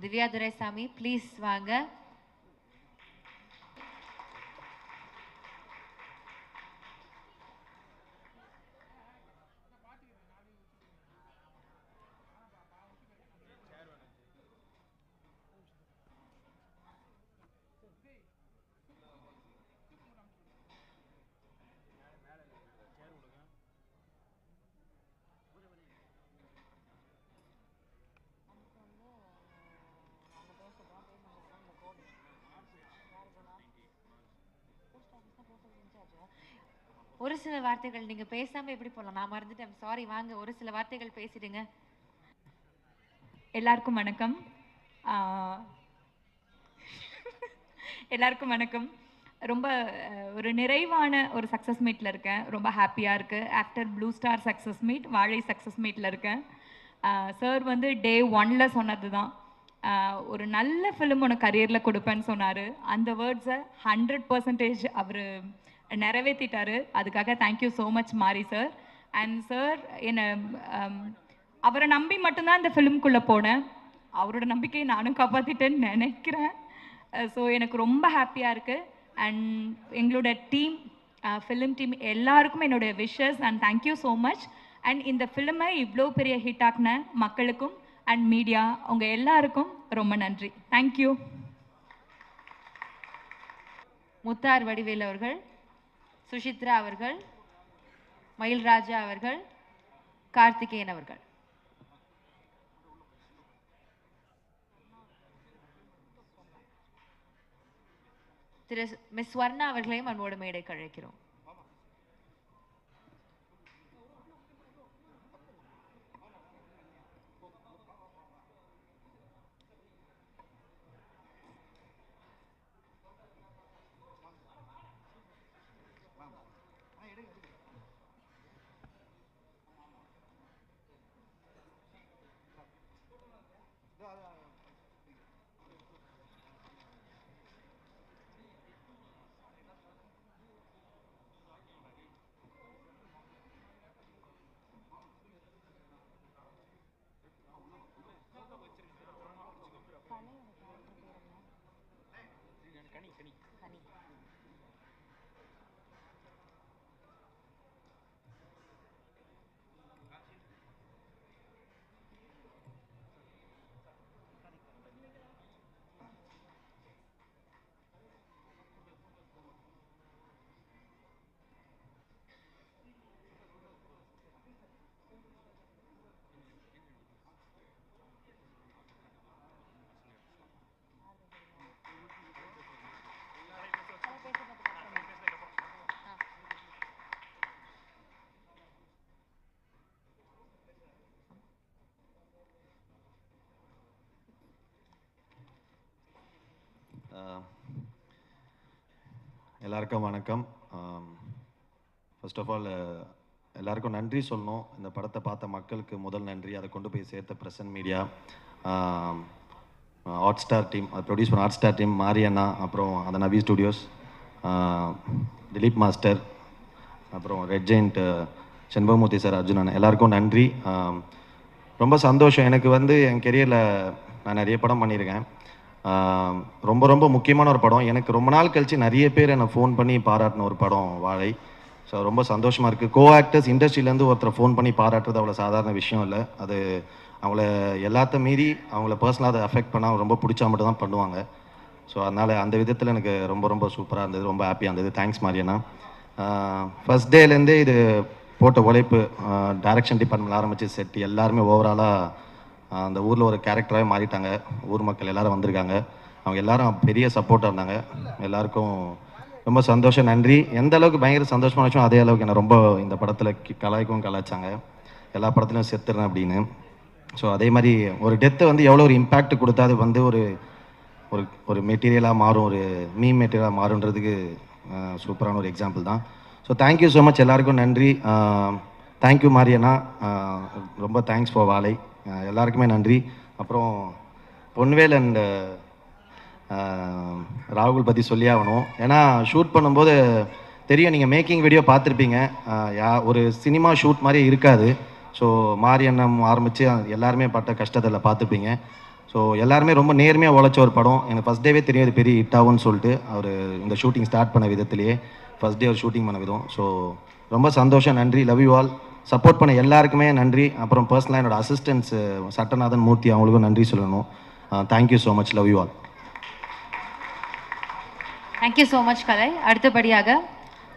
திவ்யா துரைசாமி ப்ளீஸ் வாங்க. ஒரு சில வார்த்தைகள் நீங்க பேசாம எப்படி போகலாம்? நான் மறந்துட்டேன், சாரி. வாங்க, ஒரு சில வார்த்தைகள் பேசிடுங்க. எல்லாருக்கும் வணக்கம். எல்லாருக்கும் வணக்கம். ரொம்ப ஒரு நிறைவான ஒரு சக்ஸஸ் மீட்டில் இருக்கேன். ரொம்ப ஹாப்பியாக இருக்குது. After blue star success meet, வாழை சக்ஸஸ் மீட்டில் இருக்கேன். சார் வந்து டே 1ல் சொன்னது தான், ஒரு நல்ல ஃபிலிம் உனக்கு கரியரில் கொடுப்பேன்னு சொன்னார். அந்த வேர்ட்ஸை 100% அவர் நிறைவேற்றிட்டாரு. அதுக்காக தேங்க்யூ ஸோ மச் மாரி சார். அண்ட் சார் என்னை அவரை நம்பி மட்டும்தான் இந்த ஃபிலிம்குள்ளே போனேன். அவரோட நம்பிக்கையை நானும் காப்பாற்றிட்டேன்னு நினைக்கிறேன். ஸோ எனக்கு ரொம்ப ஹாப்பியாக இருக்குது. அண்ட் எங்களோட டீம், ஃபிலிம் டீம் எல்லாருக்கும் என்னோடய wishes and thank you so much. And இந்த ஃபிலிமை இவ்வளோ பெரிய ஹிட் ஆக்கின மக்களுக்கும் அண்ட் மீடியா உங்கள் எல்லாருக்கும் ரொம்ப நன்றி. தேங்க்யூ. முத்தார் வடிவேல் அவர்கள், சுசித்ரா அவர்கள், மயில்ராஜா அவர்கள், கார்த்திகேயன் அவர்கள். திரு மிஸ் ஸ்வர்ணா அவர்களையும் அன்போடு மேடைக்கு அழைக்கிறோம். எல்லாருக்கும் வணக்கம். ஃபர்ஸ்ட் ஆஃப் ஆல் எல்லாருக்கும் நன்றி சொல்லணும். இந்த படத்தை பார்த்த மக்களுக்கு முதல் நன்றி. அதை கொண்டு போய் சேர்த்த present media, hot star team, அதை ப்ரொடியூஸ் பண்ண ஹாட் ஸ்டார் டீம், மாரியண்ணா, அப்புறம் அந்த நவி ஸ்டுடியோஸ், திலீப் மாஸ்டர், அப்புறம் red giant Shenbagamoorthy sir, Arjunan, எல்லாருக்கும் நன்றி. ரொம்ப சந்தோஷம். எனக்கு வந்து என் கெரியரில் நான் நிறைய படம் பண்ணியிருக்கேன். ரொம்ப ரொம்ப முக்கியமான ஒரு படம். எனக்கு ரொம்ப நாள் கழித்து நிறைய பேர் என்னை ஃபோன் பண்ணி பாராட்டின ஒரு படம் வாழை. ஸோ ரொம்ப சந்தோஷமாக இருக்குது. கோ ஆக்டர்ஸ் இண்டஸ்ட்ரியிலேருந்து ஒருத்தரை ஃபோன் பண்ணி பாராட்டுறது அவ்வளோ சாதாரண விஷயம் இல்லை. அது அவங்கள எல்லாத்த மீறி அவங்கள பர்சனலாக அதை அஃபெக்ட் பண்ணால் ரொம்ப பிடிச்சா மட்டும் தான் பண்ணுவாங்க. ஸோ அதனால் அந்த விதத்தில் எனக்கு ரொம்ப ரொம்ப சூப்பராக இருந்தது, ரொம்ப ஹாப்பியாக இருந்தது. தேங்க்ஸ் மாரியண்ணா. ஃபஸ்ட் டேலேருந்தே இது போட்ட உழைப்பு, டைரக்ஷன் டிபார்ட்மெண்ட் ஆரம்பித்து செட் எல்லாருமே ஓவராலாக அந்த ஊரில் ஒரு கேரக்டராகவே மாறிட்டாங்க. ஊர் மக்கள் எல்லோரும் வந்திருக்காங்க. அவங்க எல்லாரும் பெரிய சப்போர்ட்டாக இருந்தாங்க. எல்லாருக்கும் ரொம்ப சந்தோஷம், நன்றி. எந்த அளவுக்கு பயங்கர சந்தோஷமான விஷயம், அதே அளவுக்கு என்ன ரொம்ப இந்த படத்தில் கலாய்ச்சாங்க. எல்லா படத்துலையும் செத்துறேன் அப்படின்னு. ஸோ அதே மாதிரி ஒரு டெத்தை வந்து எவ்வளோ ஒரு இம்பேக்ட் கொடுத்தா அது வந்து ஒரு ஒரு ஒரு மெட்டீரியலாக மாறும், ஒரு மீம் மெட்டீரியலாக மாறுன்றதுக்கு சூப்பரான ஒரு எக்ஸாம்பிள் தான். ஸோ தேங்க்யூ ஸோ மச், எல்லாருக்கும் நன்றி. தேங்க்யூ மாரியண்ணா, ரொம்ப தேங்க்ஸ் ஃபார் வாழை. எல்லாருக்குமே நன்றி. அப்புறம் பொன்வேல் அண்ட் ராகுல் பற்றி சொல்லி ஆகணும். ஏன்னா ஷூட் பண்ணும்போது தெரியும், நீங்கள் மேக்கிங் வீடியோ பார்த்துருப்பீங்க. ஒரு சினிமா ஷூட் மாதிரி இருக்காது. ஸோ மாரியண்ணம் ஆரம்பித்து எல்லாருமே பட்ட கஷ்டத்தில் பார்த்துருப்பீங்க. ஸோ எல்லாருமே ரொம்ப நேர்மையாக உழைச்ச ஒரு படம். எனக்கு ஃபஸ்ட் டேவே தெரியாது பெரிய ஹிட் ஆகும்னு சொல்லிட்டு. அவர் இந்த ஷூட்டிங் ஸ்டார்ட் பண்ண விதத்துலேயே ஃபஸ்ட் டே ஒரு ஷூட்டிங் பண்ண விதம். ஸோ ரொம்ப சந்தோஷம், நன்றி. Love you all. சப்போர்ட் பண்ண எல்லாருக்குமே நன்றி. அப்புறம் பர்சனலாக என்னோட அசிஸ்டன்ஸ் சட்டநாதன், மூர்த்தி, அவங்களுக்கும் நன்றி சொல்லணும். Thank you so much, love you all. Thank you so much Kalai. அடுத்தபடியாக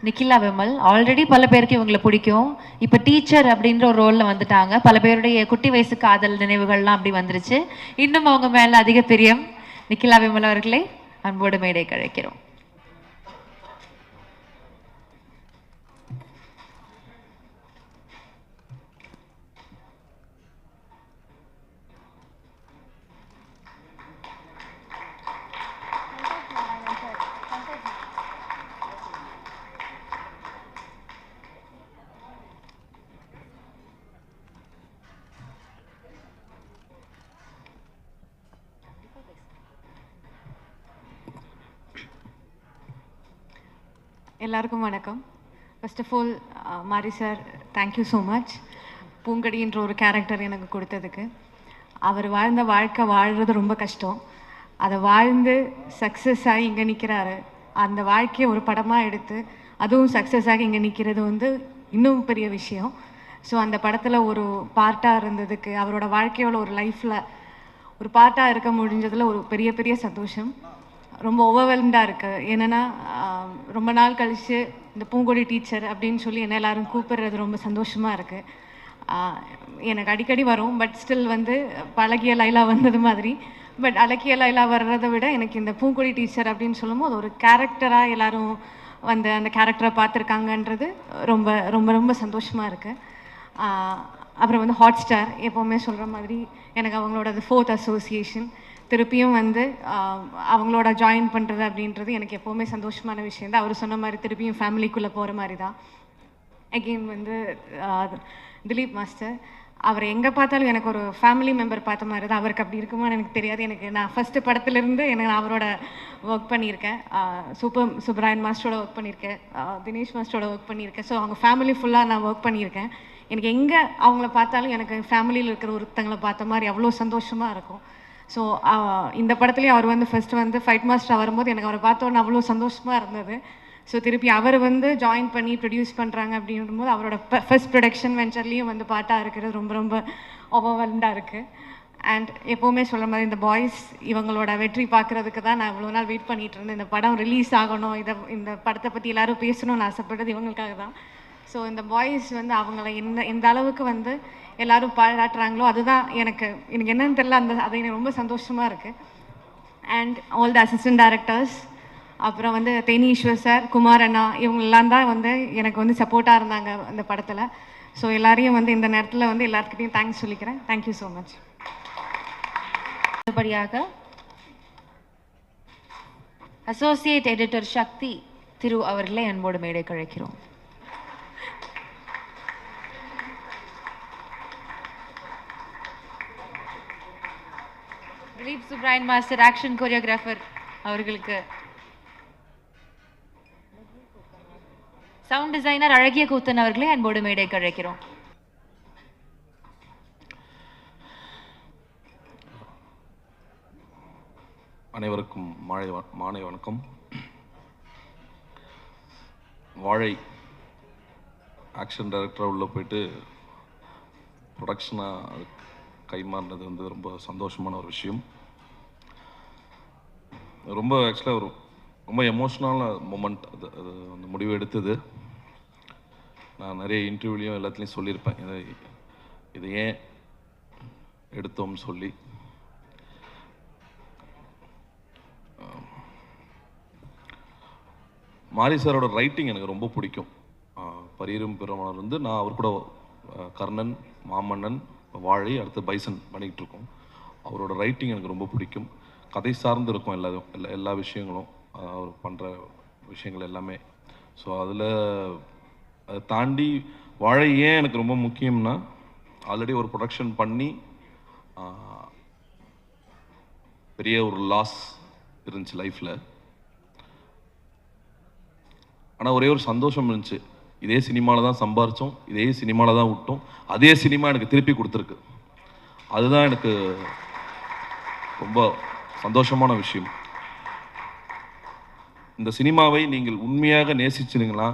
நிக்கிலா விமல். ஆல்ரெடி பல பேருக்கு இவங்களை பிடிக்கும். இப்போ டீச்சர் அப்படின்ற ஒரு ரோலில் வந்துட்டாங்க. பல பேருடைய குட்டி வயசு காதல் நினைவுகள்லாம் அப்படி வந்துருச்சு. இன்னும் அவங்க மேலே அதிக பிரியம். நிக்கிலா விமல் அவர்களை அன்போடு மேடை கழைக்கிறோம். எல்லாருக்கும் வணக்கம். ஃபர்ஸ்ட் ஆஃப் ஆல் மாரி சார், தேங்க்யூ ஸோ மச். பூங்கடின்ற ஒரு கேரக்டர் எனக்கு கொடுத்ததுக்கு. அவர் வாழ்ந்த வாழ்க்கை வாழ்கிறது ரொம்ப கஷ்டம். அதை வாழ்ந்து சக்ஸஸ் ஆகி இங்கே நிற்கிறாரு. அந்த வாழ்க்கையை ஒரு படமாக எடுத்து அதுவும் சக்ஸஸ் ஆகி இங்கே நிற்கிறது வந்து இன்னும் பெரிய விஷயம். ஸோ அந்த படத்தில் ஒரு பார்ட்டாக இருந்ததுக்கு, அவரோட வாழ்க்கையோட ஒரு லைஃப்பில் ஒரு பார்ட்டாக இருக்க முடிஞ்சதில் ஒரு பெரிய பெரிய சந்தோஷம். ரொம்ப ஓவர்வெல்ம்டாக இருக்குது. என்னென்னா ரொம்ப நாள் கழித்து இந்த பூங்கொடி டீச்சர் அப்படின்னு சொல்லி என்ன எல்லோரும் கூப்பிடுறது ரொம்ப சந்தோஷமாக இருக்குது. எனக்கு அடிக்கடி வரும், பட் ஸ்டில் வந்து பழகிய லைலா வந்தது மாதிரி. பட் அழகிய லைலா வர்றதை விட எனக்கு இந்த பூங்கொடி டீச்சர் அப்படின்னு சொல்லும்போது ஒரு கேரக்டராக எல்லோரும் வந்து அந்த கேரக்டரை பார்த்துருக்காங்கன்றது ரொம்ப ரொம்ப ரொம்ப சந்தோஷமாக இருக்குது. அப்புறம் வந்து ஹாட் ஸ்டார் எப்போவுமே சொல்கிற மாதிரி எனக்கு அவங்களோட 4th அசோசியேஷன் திருப்பியும் வந்து அவங்களோட ஜாயின் பண்ணுறது அப்படின்றது எனக்கு எப்போவுமே சந்தோஷமான விஷயம் தான். அவர் சொன்ன மாதிரி திருப்பியும் ஃபேமிலிக்குள்ளே போகிற மாதிரி தான். அகெயின் வந்து திலீப் மாஸ்டர், அவர் எங்கே பார்த்தாலும் எனக்கு ஒரு ஃபேமிலி மெம்பர் பார்த்த மாதிரி தான். அவருக்கு அப்படி இருக்குமான்னு எனக்கு தெரியாது. எனக்கு நான் ஃபஸ்ட்டு படத்துலேருந்து எனக்கு நான் அவரோட ஒர்க் பண்ணியிருக்கேன். சுப்ராயன் மாஸ்டரோட ஒர்க் பண்ணியிருக்கேன், தினேஷ் மாஸ்டரோட ஒர்க் பண்ணியிருக்கேன். ஸோ அவங்க ஃபேமிலி ஃபுல்லாக நான் ஒர்க் பண்ணியிருக்கேன். எனக்கு எங்கே அவங்கள பார்த்தாலும் எனக்கு ஃபேமிலியில் இருக்கிற ஒருத்தங்களை பார்த்த மாதிரி அவ்வளோ சந்தோஷமாக இருக்கும். ஸோ இந்த படத்துலேயும் அவர் வந்து ஃபஸ்ட்டு வந்து ஃபைட் மாஸ்டராக வரும்போது எனக்கு அவரை பார்த்தோன்னே அவ்வளோ சந்தோஷமாக இருந்தது. ஸோ திருப்பி அவர் வந்து ஜாயின் பண்ணி ப்ரொடியூஸ் பண்ணுறாங்க அப்படின்னும்போது அவரோட ஃபர்ஸ்ட் ப்ரொடக்ஷன் வெஞ்சர்லேயும் வந்து பாட்டாக இருக்கிறது ரொம்ப ரொம்ப ஓவர்வெல்ம்டாக இருக்குது. அண்ட் எப்போவுமே சொல்கிற மாதிரி இந்த பாய்ஸ் இவங்களோட வெற்றி பார்க்குறதுக்கு தான் நான் இவ்வளோ நாள் வெயிட் பண்ணிகிட்டு இருந்தேன். இந்த படம் ரிலீஸ் ஆகணும், இந்த படத்தை பற்றி எல்லோரும் பேசணும்னு ஆசைப்பட்டது இவங்களுக்காக தான். ஸோ இந்த பாய்ஸ் வந்து அவங்கள எந்த அளவுக்கு வந்து எல்லோரும் பாராட்டுறாங்களோ அதுதான் எனக்கு என்னன்னு தெரியல, அது எனக்கு ரொம்ப சந்தோஷமாக இருக்குது. And all the assistant directors, அப்புறம் வந்து தேனி ஈஸ்வர் சார், குமார் அண்ணா, இவங்கெல்லாம் தான் வந்து எனக்கு வந்து சப்போர்ட்டாக இருந்தாங்க அந்த படத்தில். ஸோ எல்லாரையும் வந்து இந்த நேரத்தில் வந்து எல்லாருக்கிட்டையும் தேங்க்ஸ் சொல்லிக்கிறேன். Thank you so much. அடுத்தபடியாக அசோசியேட் எடிட்டர் சக்தி திரு அவர்களை அன்போடு மேடை கழைக்கிறோம். Dilip Subbarayan master action choreographer அவர்களுக்கு, சவுண்ட் டிசைனர் அழகிய கூத்தன் அவர்களை அன்போடு மேடை கழைக்கிறோம். அனைவருக்கும் மாலை வணக்கம். வாழை ஆக்ஷன் டைரக்டராக உள்ளே போயிட்டு ப்ரொடக்ஷனாக கைமாறினது வந்து ரொம்ப சந்தோஷமான ஒரு விஷயம். ரொம்ப ஆக்சுவலாக ரொம்ப எமோஷ்னலான மூமெண்ட் அது அந்த முடிவு எடுத்தது. நான் நிறைய இன்டர்வியூலையும் எல்லாத்துலேயும் சொல்லியிருப்பேன் இது ஏன் எடுத்தோம்னு சொல்லி. மாரி சாரோட ரைட்டிங் எனக்கு ரொம்ப பிடிக்கும். பரியரும் பெருமாள் வந்து நான் அவர் கூட கர்ணன், மாமன்னன், வாழை, அடுத்து பைசன் பண்ணிக்கிட்டு இருக்கோம். அவரோட ரைட்டிங் எனக்கு ரொம்ப பிடிக்கும். கதை சார்ந்து இருக்கும் எல்லா விஷயங்களும், அவர் பண்ணுற விஷயங்கள் எல்லாமே. ஸோ அதில் அதை தாண்டி வாழை ஏன் எனக்கு ரொம்ப முக்கியம்னா, ஆல்ரெடி ஒரு ப்ரொடக்ஷன் பண்ணி பெரிய ஒரு லாஸ் இருந்துச்சு லைஃப்பில். ஆனால் ஒரே ஒரு சந்தோஷம் இருந்துச்சு, இதே சினிமாவில் தான் சம்பாரித்தோம், இதே சினிமாவில் தான் விட்டோம், அதே சினிமா எனக்கு திருப்பி கொடுத்துருக்கு. அதுதான் எனக்கு ரொம்ப சந்தோஷமான விஷயம். இந்த சினிமாவை நீங்கள் உண்மையாக நேசிச்சிருங்களா,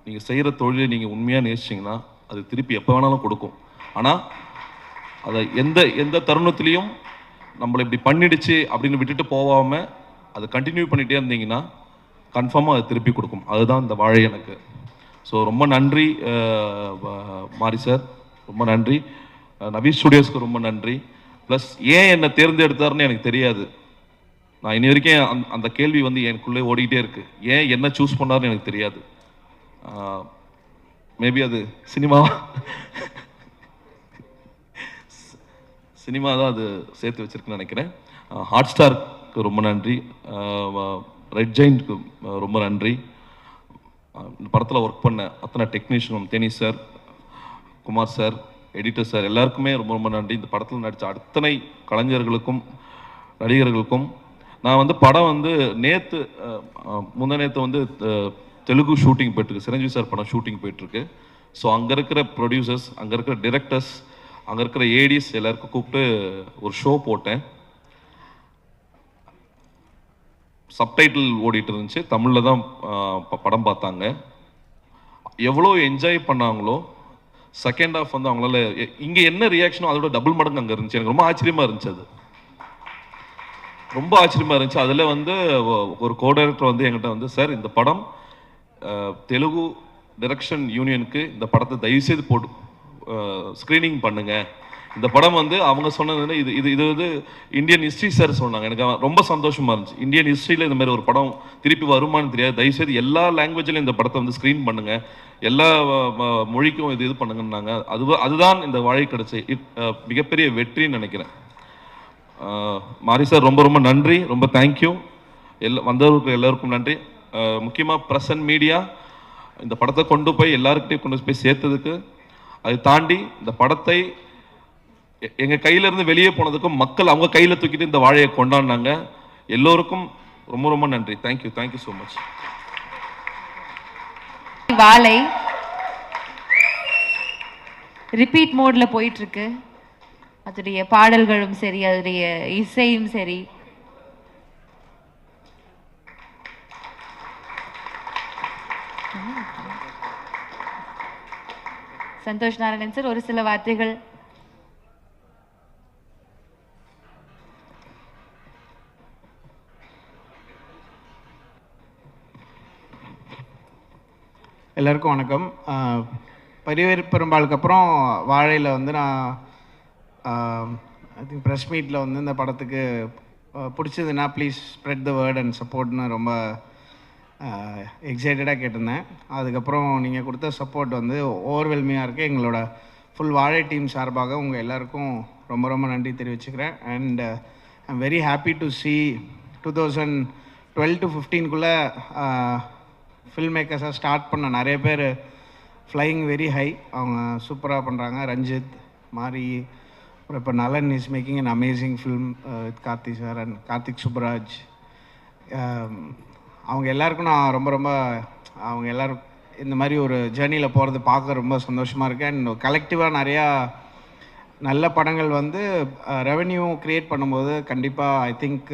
நீங்கள் செய்கிற தொழிலை நீங்கள் உண்மையாக நேசிச்சிங்கன்னா அது திருப்பி எப்போ வேணாலும் கொடுக்கும். ஆனால் அதை எந்த தருணத்துலேயும் நம்மளை இப்படி பண்ணிடுச்சு அப்படின்னு விட்டுட்டு போகாமல் அதை கண்டினியூ பண்ணிகிட்டே இருந்தீங்கன்னா கன்ஃபார்மாக அதை திருப்பி கொடுக்கும். அதுதான் இந்த வாழை எனக்கு. ஸோ ரொம்ப நன்றி மாரி சார், ரொம்ப நன்றி. நவி ஸ்டுடியோஸ்க்கு ரொம்ப நன்றி. ப்ளஸ் ஏன் என்னை தேர்ந்தெடுத்தாருன்னு எனக்கு தெரியாது. நான் இனி வரைக்கும் அந்த கேள்வி வந்து எனக்குள்ளே ஓடிக்கிட்டே இருக்கு, ஏன் என்ன சூஸ் பண்ணாருன்னு எனக்கு தெரியாது. மேபி அது சினிமா தான் அது சேர்த்து வச்சிருக்குன்னு நினைக்கிறேன். ஹாட் ஸ்டாருக்கு ரொம்ப நன்றி. ரெட் ஜெயின்ட்க்கு ரொம்ப நன்றி. இந்த படத்தில் ஒர்க் பண்ண அத்தனை டெக்னீஷியனும், Theni sir, Kumar sir, editor sir எல்லாருக்குமே ரொம்ப ரொம்ப நன்றி. இந்த படத்தில் நடித்த அத்தனை கலைஞர்களுக்கும் நடிகர்களுக்கும். நான் வந்து படம் வந்து முந்தநேற்று வந்து தெலுங்கு ஷூட்டிங் போயிட்டுருக்கு, சிரஞ்சீவி சார் படம் ஷூட்டிங் போயிட்டுருக்கு. ஸோ அங்கே இருக்கிற ப்ரொடியூசர்ஸ், அங்கே இருக்கிற டிரெக்டர்ஸ், அங்கே இருக்கிற ஏடிஸ் எல்லாருக்கும் கூப்பிட்டு ஒரு ஷோ போட்டேன். சப்டைட்டில் ஓடிட்டு இருந்துச்சு, தமிழில் தான் படம் பார்த்தாங்க. எவ்வளோ என்ஜாய் பண்ணாங்களோ, செகண்ட் ஹாஃப் வந்து அவங்களால இங்கே என்ன ரியாக்ஷனோ அதோட டபுள் மடங்கு அங்கே இருந்துச்சு. எனக்கு ரொம்ப ஆச்சரியமாக இருந்துச்சு, அது ரொம்ப ஆச்சரியமாக இருந்துச்சு. அதில் வந்து ஒரு கோ-டைரக்டர் வந்து என்கிட்ட வந்து, சார் இந்த படம் தெலுங்கு டைரக்ஷன் யூனியனுக்கு இந்த படத்தை தயவுசெய்து போட்டு ஸ்க்ரீனிங் பண்ணுங்க. இந்த படம் வந்து அவங்க சொன்னது இது வந்து இந்தியன் ஹிஸ்ட்ரி சார் சொன்னாங்க. எனக்கு ரொம்ப சந்தோஷமா இருந்துச்சு. இந்தியன் ஹிஸ்ட்ரியில் இந்த மாதிரி ஒரு படம் திருப்பி வருமானு தெரியாது, தயவுசெய்து எல்லா லாங்குவேஜ்லையும் இந்த படத்தை வந்து ஸ்க்ரீன் பண்ணுங்க, எல்லா மொழிக்கும் இது பண்ணுங்கன்னாங்க. அதுதான் இந்த வாழை கிடைச்ச மிகப்பெரிய வெற்றின்னு நினைக்கிறேன். மாரி சார் ரொம்ப ரொம்ப நன்றி, ரொம்ப தேங்க்யூ. வந்தவர்களுக்கு எல்லாருக்கும் நன்றி. முக்கியமாக ப்ரெஸ் அண்ட் மீடியா இந்த படத்தை கொண்டு போய் எல்லாருக்கிட்டையும் கொண்டு போய் சேர்த்ததுக்கு, அதை தாண்டி இந்த படத்தை எங்கள் கையிலேருந்து வெளியே போனதுக்கும் மக்கள் அவங்க கையில் தூக்கிட்டு இந்த வாழையை கொண்டாடினாங்க. எல்லோருக்கும் ரொம்ப ரொம்ப நன்றி. Thank you, thank you so much. வாழை ரிப்பீட் மோட்ல போயிட்டு இருக்கு. அதோடைய பாடல்களும் சரி, அதோடைய இசையும் சரி, சந்தோஷ் நாராயணன் சார் ஒரு சில வார்த்தைகள். எல்லாருக்கும் வணக்கம். பரிவேர் பெரும்பாலுக்கு அப்புறம் வாழையில் வந்து நான் ஐ திங்க் ப்ரெஸ் மீட்டில் வந்து இந்த படத்துக்கு பிடிச்சதுன்னா please spread the word and சப்போர்ட்னு ரொம்ப எக்ஸைட்டடாக கேட்டிருந்தேன். அதுக்கப்புறம் நீங்கள் கொடுத்த சப்போர்ட் வந்து ஓவர்வெல்மிங்காக இருக்குது. எங்களோட ஃபுல் வாழை டீம் சார்பாக உங்கள் எல்லாருக்கும் ரொம்ப ரொம்ப நன்றி தெரிவிச்சுக்கிறேன். And I am very happy to see 12 to 15குள்ளே ஃபில்ம் மேக்கர்ஸாக ஸ்டார்ட் பண்ண நிறைய பேர் ஃப்ளையிங் வெரி ஹை. அவங்க சூப்பராக பண்ணுறாங்க. ரஞ்சித் மாரி, அப்புறம் இப்போ Nalan is making an amazing film with Karthi sir and Karthik Subbaraj. அவங்க எல்லாருக்கும் நான் ரொம்ப அவங்க எல்லோரும் இந்த மாதிரி ஒரு ஜேர்னியில் போகிறது பார்க்க ரொம்ப சந்தோஷமாக இருக்குது. அண்ட் கலெக்டிவாக நிறையா நல்ல படங்கள் வந்து ரெவென்யூ க்ரியேட் பண்ணும்போது கண்டிப்பாக ஐ திங்க்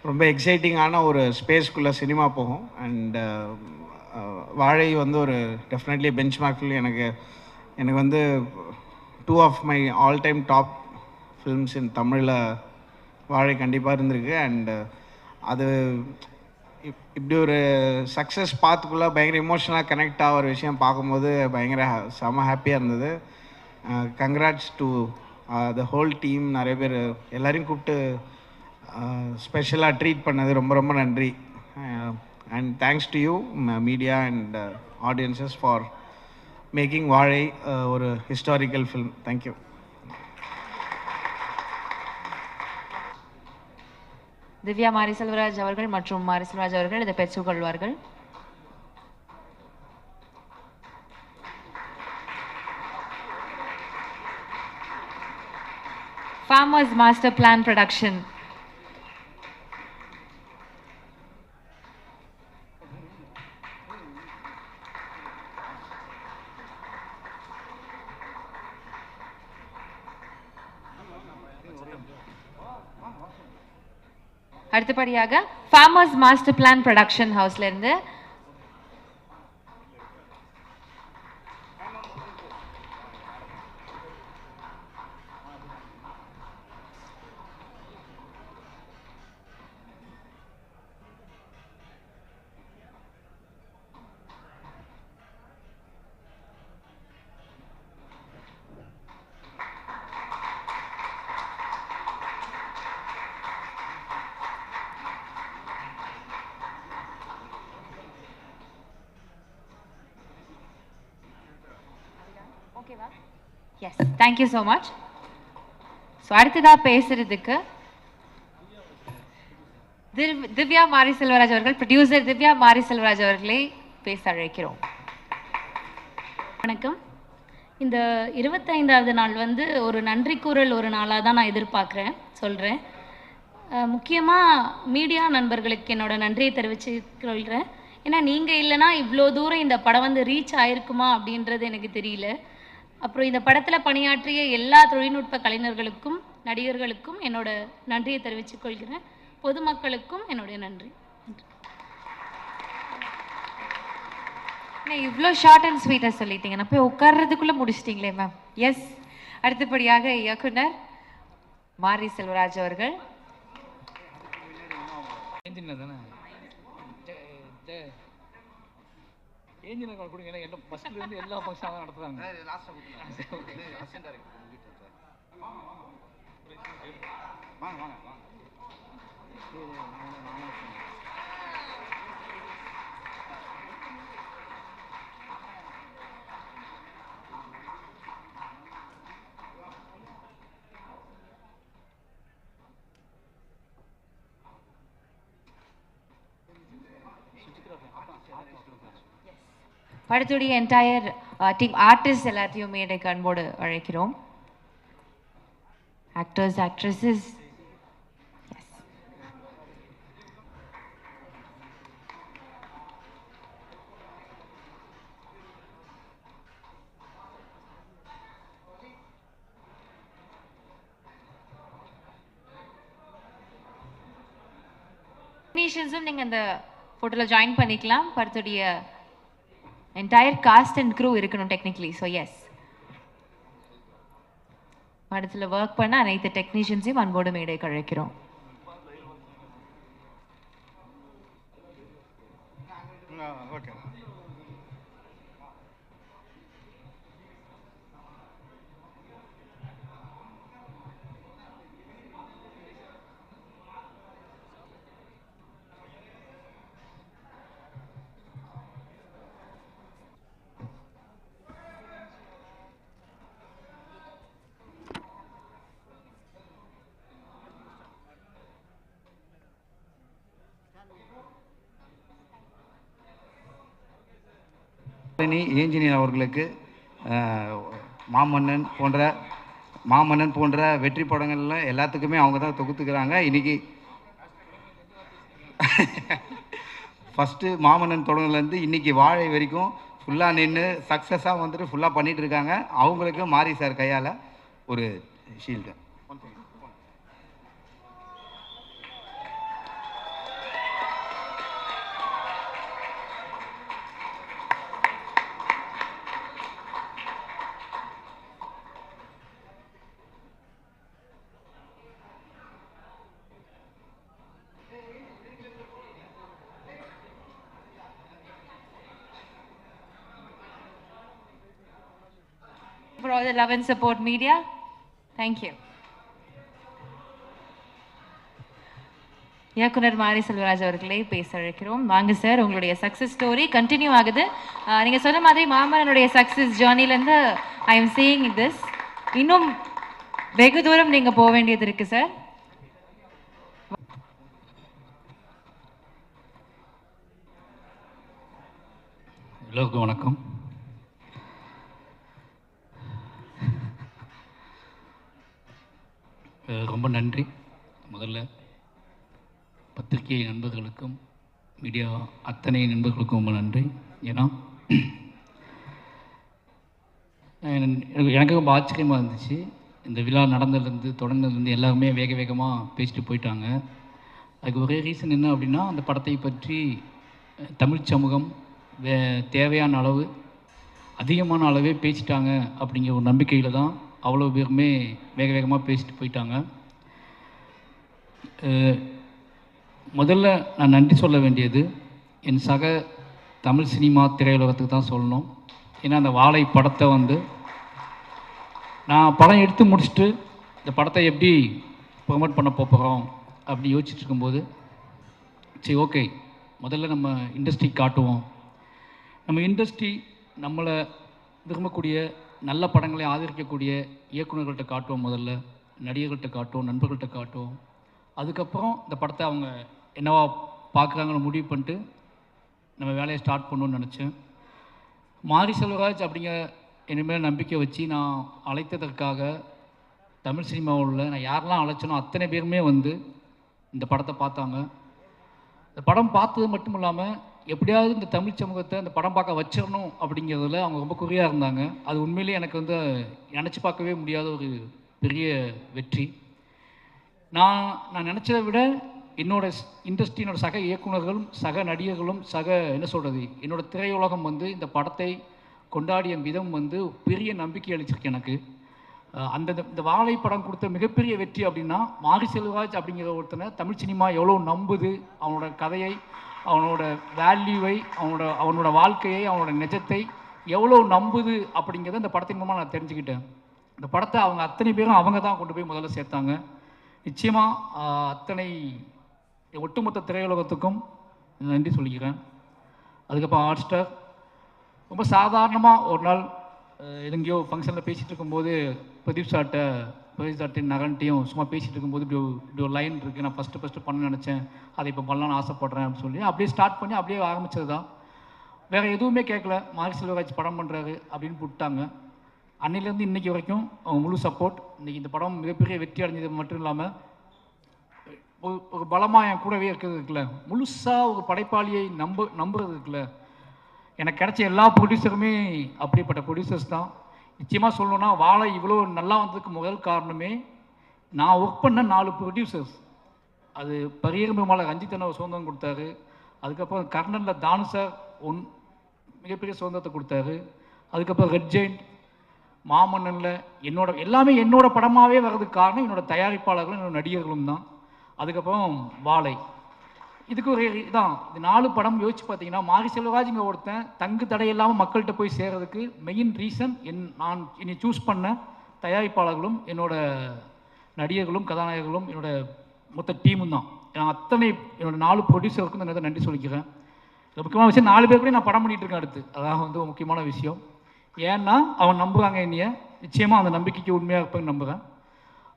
ரொம்ப எக்ஸைட்டிங்கான ஒரு ஸ்பேஸ்க்குள்ளே சினிமா போகும். அண்ட் வாழை வந்து ஒரு டெஃபினெட்லி பெஞ்ச் மார்க்கில் எனக்கு வந்து 2 of my all time top films in தமிழில் வாழை கண்டிப்பாக இருந்திருக்கு. அண்டு அது இப்படி ஒரு சக்ஸஸ் பாத்துக்குள்ளே பயங்கர இமோஷனலாக கனெக்ட் ஆகிற விஷயம் பார்க்கும்போது பயங்கர செம ஹாப்பியாக இருந்தது. Congrats to the whole team. நிறைய பேர் எல்லோரையும் கூப்பிட்டு ஸ்பெஷலாக ட்ரீட் பண்ணது ரொம்ப நன்றி. And thanks to you media and audiences for making வாழை ஒரு ஹிஸ்டாரிக்கல் ஃபில்ம். தேங்க்யூ. திவ்யா மாரி செல்வராஜ் அவர்கள் மற்றும் மாரி செல்வராஜ் அவர்கள் இதை பெற்றுக்கொள்வார்கள். Farmers master plan production. அடுத்தபடியாக ஃபார்மர்ஸ் மாஸ்டர் பிளான் ப்ரொடக்ஷன் ஹவுஸ்ல இருந்து yes, thank you so much. So அடுத்ததாக பேசுறதுக்கு திவ்யா மாரி செல்வராஜ் அவர்கள், ப்ரொடியூசர் திவ்யா மாரி செல்வராஜ் அவர்களை பேச அழைக்கிறோம். வணக்கம். இந்த 25வது நாள் வந்து ஒரு நன்றி கூறல் ஒரு நாளாக தான் நான் சொல்கிறேன். முக்கியமாக மீடியா நண்பர்களுக்கு என்னோட நன்றியை தெரிவிச்சுக்கொள்கிறேன். ஏன்னா நீங்கள் இல்லைன்னா இவ்வளோ தூரம் இந்த படம் வந்து ரீச் ஆயிருக்குமா அப்படின்றது எனக்கு தெரியல. அப்புறம் இந்த படத்தில் பணியாற்றிய எல்லா தொழில்நுட்ப கலைஞர்களுக்கும் நடிகர்களுக்கும் என்னோட நன்றியை தெரிவித்துக் கொள்கிறேன். பொதுமக்களுக்கும் என்னுடைய நன்றி. இவ்வளோ ஷார்ட் அண்ட் ஸ்வீட்டாக சொல்லிட்டீங்க, நான் போய் உட்கார்றதுக்குள்ளே முடிச்சிட்டிங்களே மேம். எஸ், அடுத்தபடியாக இயக்குனர் மாரி செல்வராஜ் அவர்கள். ஏஞ்சினர் கொடுங்க, ஏன்னா எல்லா ஃபஸ்ட்லேருந்து எல்லா ஃபங்க்ஷனாக தான் நடத்துகிறாங்க. வாங்க வாங்க வாங்க. படத்துடைய என்டையர் டீம் ஆர்டிஸ்ட் எல்லாத்தையும் மேடைக்கு அன்போடு அழைக்கிறோம். Actors, actresses. டெக்னீஷியன்ஸும் நீங்கள் இந்த ஃபோட்டோவில் ஜாயின் பண்ணிக்கலாம். படத்துடைய என்டையர் காஸ்ட் அண்ட் க்ரூ இருக்கணும் டெக்னிக்கலி. ஸோ எஸ், படத்தில் ஒர்க் பண்ண அனைத்து டெக்னீஷியன்ஸையும் அன்போடு மேடைக்கு அழைக்கிறோம். ஓகே. இன்ஜினியர் அவர்களுக்கு மாமன்னன் போன்ற வெற்றி படங்கள்ல எல்லாத்துக்குமே அவங்க தான் தொகுத்துக்கிறாங்க. இன்னைக்கு ஃபஸ்ட்டு மாமன்னன் தொடங்கிலேருந்து இன்னைக்கு வாழை வரைக்கும் ஃபுல்லாக நின்று சக்ஸஸாக வந்துட்டு ஃபுல்லாக பண்ணிகிட்டு இருக்காங்க. அவங்களுக்கு மாரி சார் கையால் ஒரு shield. For all the love and support media. Thank you. இயக்குனர் மாரி செல்வராஜ் அவர்களை பேச அழைக்கிறோம். வாங்க சார், உங்களுடைய சக்ஸஸ் ஸ்டோரி கண்டினியூ ஆகுது. நீங்க சொன்ன மாதிரி மாமன்னனுடைய சக்ஸஸ் ஜேர்னிலேருந்து ஐ எம் சீயிங் திஸ். இன்னும் வெகு தூரம் நீங்க போக வேண்டியது இருக்கு சார். எல்லோருக்கும் வணக்கம். ரொம்ப நன்றி. முதல்ல பத்திரிகை நண்பர்களுக்கும் மீடியா அத்தனை நண்பர்களுக்கும் ரொம்ப நன்றி. ஏன்னா எனக்கு ரொம்ப ஆச்சரியமாக இருந்துச்சு. இந்த விழா நடந்ததுலேருந்து தொடங்கினதுலேருந்து எல்லாருமே வேக வேகமாக பேசிட்டு போயிட்டாங்க. அதுக்கு ஒரே ரீசன் என்ன அப்படின்னா, அந்த படத்தை பற்றி தமிழ் சமூகம் தேவையான அளவு அதிகமான அளவே பேசிட்டாங்க அப்படிங்கிற ஒரு நம்பிக்கையில் தான் அவ்வளோ பேருமே வேக வேகமாக பேசிட்டு போயிட்டாங்க. முதல்ல நான் நன்றி சொல்ல வேண்டியது என் சக தமிழ் சினிமா திரையுலகத்துக்கு தான் சொல்லணும். ஏன்னா அந்த வாழை படத்தை நான் படம் எடுத்து முடிச்சுட்டு இந்த படத்தை எப்படி ப்ரொமோட் பண்ண போகிறோம் அப்படி யோசிச்சுட்டு இருக்கும்போது, சரி ஓகே, முதல்ல நம்ம இண்டஸ்ட்ரி காட்டுவோம். நம்ம இண்டஸ்ட்ரி நம்மளை விரும்பக்கூடிய நல்ல படங்களை ஆதரிக்கக்கூடிய இயக்குநர்கள்ட்ட காட்டுவோம், முதல்ல நடிகர்கள்ட்ட காட்டுவோம், நண்பர்கள்ட்ட காட்டுவோம். அதுக்கப்புறம் இந்த படத்தை அவங்க என்னவா பார்க்குறாங்கன்னு முடிவு பண்ணிட்டு நம்ம வேலையை ஸ்டார்ட் பண்ணணும்னு நினச்சேன். மாரி செல்வராஜ் அப்படிங்கிற இனிமேல் நம்பிக்கை வச்சு நான் அழைத்ததற்காக தமிழ் சினிமாவில் நான் யாரெல்லாம் அழைச்சனோ அத்தனை பேருமே இந்த படத்தை பார்த்தாங்க. இந்த படம் பார்த்தது மட்டும் இல்லாமல் எப்படியாவது இந்த தமிழ் சமூகத்தை இந்த படம் பார்க்க வச்சிடணும் அப்படிங்கிறதுல அவங்க ரொம்ப குறியாக இருந்தாங்க. அது உண்மையிலேயே எனக்கு நினச்சி பார்க்கவே முடியாத ஒரு பெரிய வெற்றி. நான் நினச்சதை விட என்னோட இண்டஸ்ட்ரியினோட சக இயக்குநர்களும் சக நடிகர்களும் என்னோட திரையுலகம் இந்த படத்தை கொண்டாடிய விதம் பெரிய நம்பிக்கை அளிச்சிருக்கு எனக்கு. இந்த வாழை படம் கொடுத்த மிகப்பெரிய வெற்றி அப்படின்னா, மாரி செல்வராஜ் அப்படிங்கிற ஒருத்தனை தமிழ் சினிமா எவ்வளோ நம்புது, அவனோட கதையை, அவனோட வேல்யூவை, அவனோட வாழ்க்கையை, அவனோட நிஜத்தை எவ்வளோ நம்புது அப்படிங்கிறத இந்த படத்தின் மூலமாக நான் தெரிஞ்சுக்கிட்டேன். இந்த படத்தை அவங்க அத்தனை பேரும் அவங்க தான் கொண்டு போய் முதல்ல சேர்த்தாங்க. நிச்சயமாக அத்தனை ஒட்டுமொத்த திரையுலகத்துக்கும் நன்றி சொல்லிக்கிறேன். அதுக்கப்புறம் ஹாட் ஸ்டார் ரொம்ப சாதாரணமாக ஒரு நாள் எங்கேயோ ஃபங்க்ஷனில் பேசிகிட்டு இருக்கும்போது பிரதீப் சார்ட்டையும் நகன்ட்டையும் சும்மா பேசிகிட்டு இருக்கும்போது இப்படி ஒரு லைன் இருக்குது, நான் ஃபஸ்ட்டு பண்ண நினச்சேன், அதை இப்போ பண்ணலான்னு ஆசைப்பட்றேன் அப்படின்னு சொல்லி அப்படியே ஸ்டார்ட் பண்ணி அப்படியே ஆரம்பித்தது தான். வேறு எதுவுமே கேட்கல, மாரி செல்வராஜ் படம் பண்ணுறாரு அப்படின்னு விட்டாங்க. அன்னையிலேருந்து இன்றைக்கி வரைக்கும் அவங்க முழு சப்போர்ட். இன்றைக்கி இந்த படம் மிகப்பெரிய வெற்றி அடைஞ்சது மட்டும் இல்லாமல் ஒரு பலமாக என் கூடவே இருக்கிறது இருக்குல்ல, முழுசாக ஒரு படைப்பாளியை நம்புறது இருக்குல்ல, எனக்கு கிடைச்ச எல்லா ப்ரொடியூசருமே அப்படிப்பட்ட ப்ரொடியூசர்ஸ் தான். நிச்சயமாக சொல்லணுன்னா வாழை இவ்வளோ நல்லா வந்ததுக்கு முதல் காரணமே நான் ஒர்க் பண்ண 4 ப்ரொடியூசர்ஸ். அது பரியர் பெருமாள் ரஞ்சித் அண்ணா சுதந்திரம் கொடுத்தாரு. அதுக்கப்புறம் கர்ணனில் தானு சார் மிகப்பெரிய சுதந்திரத்தை கொடுத்தாரு. அதுக்கப்புறம் ரெட் ஜெயிண்ட், மாமன்னனில் எல்லாமே என்னோட படமாகவே வர்றதுக்கு காரணம் என்னோடய தயாரிப்பாளர்களும் என்னோட நடிகர்களும் தான். அதுக்கப்புறம் வாழை, இதுக்கு ஒரு இதான். இந்த 4 படம் யோசிச்சு பார்த்தீங்கன்னா, மாரி செல்வராஜுங்க ஒருத்தன் தங்கு தடை இல்லாமல் மக்கள்கிட்ட போய் சேர்றதுக்கு மெயின் ரீசன் நான் என்னை சூஸ் பண்ண தயாரிப்பாளர்களும் என்னோட நடிகர்களும் கதாநாயகர்களும் என்னோட மொத்த டீமும் தான். நான் அத்தனை என்னோட 4 ப்ரொடியூசருக்கும் நான் நன்றி சொல்லிக்கிறேன். முக்கியமான விஷயம் 4 பேர் கூட நான் படம் பண்ணிகிட்டு இருக்கேன் அடுத்து. அதான் ஒரு முக்கியமான விஷயம். ஏன்னா அவன் நம்புகிறாங்க என்னைய, நிச்சயமாக அந்த நம்பிக்கைக்கு உண்மையாக இருப்பேன்னு நம்புகிறேன்.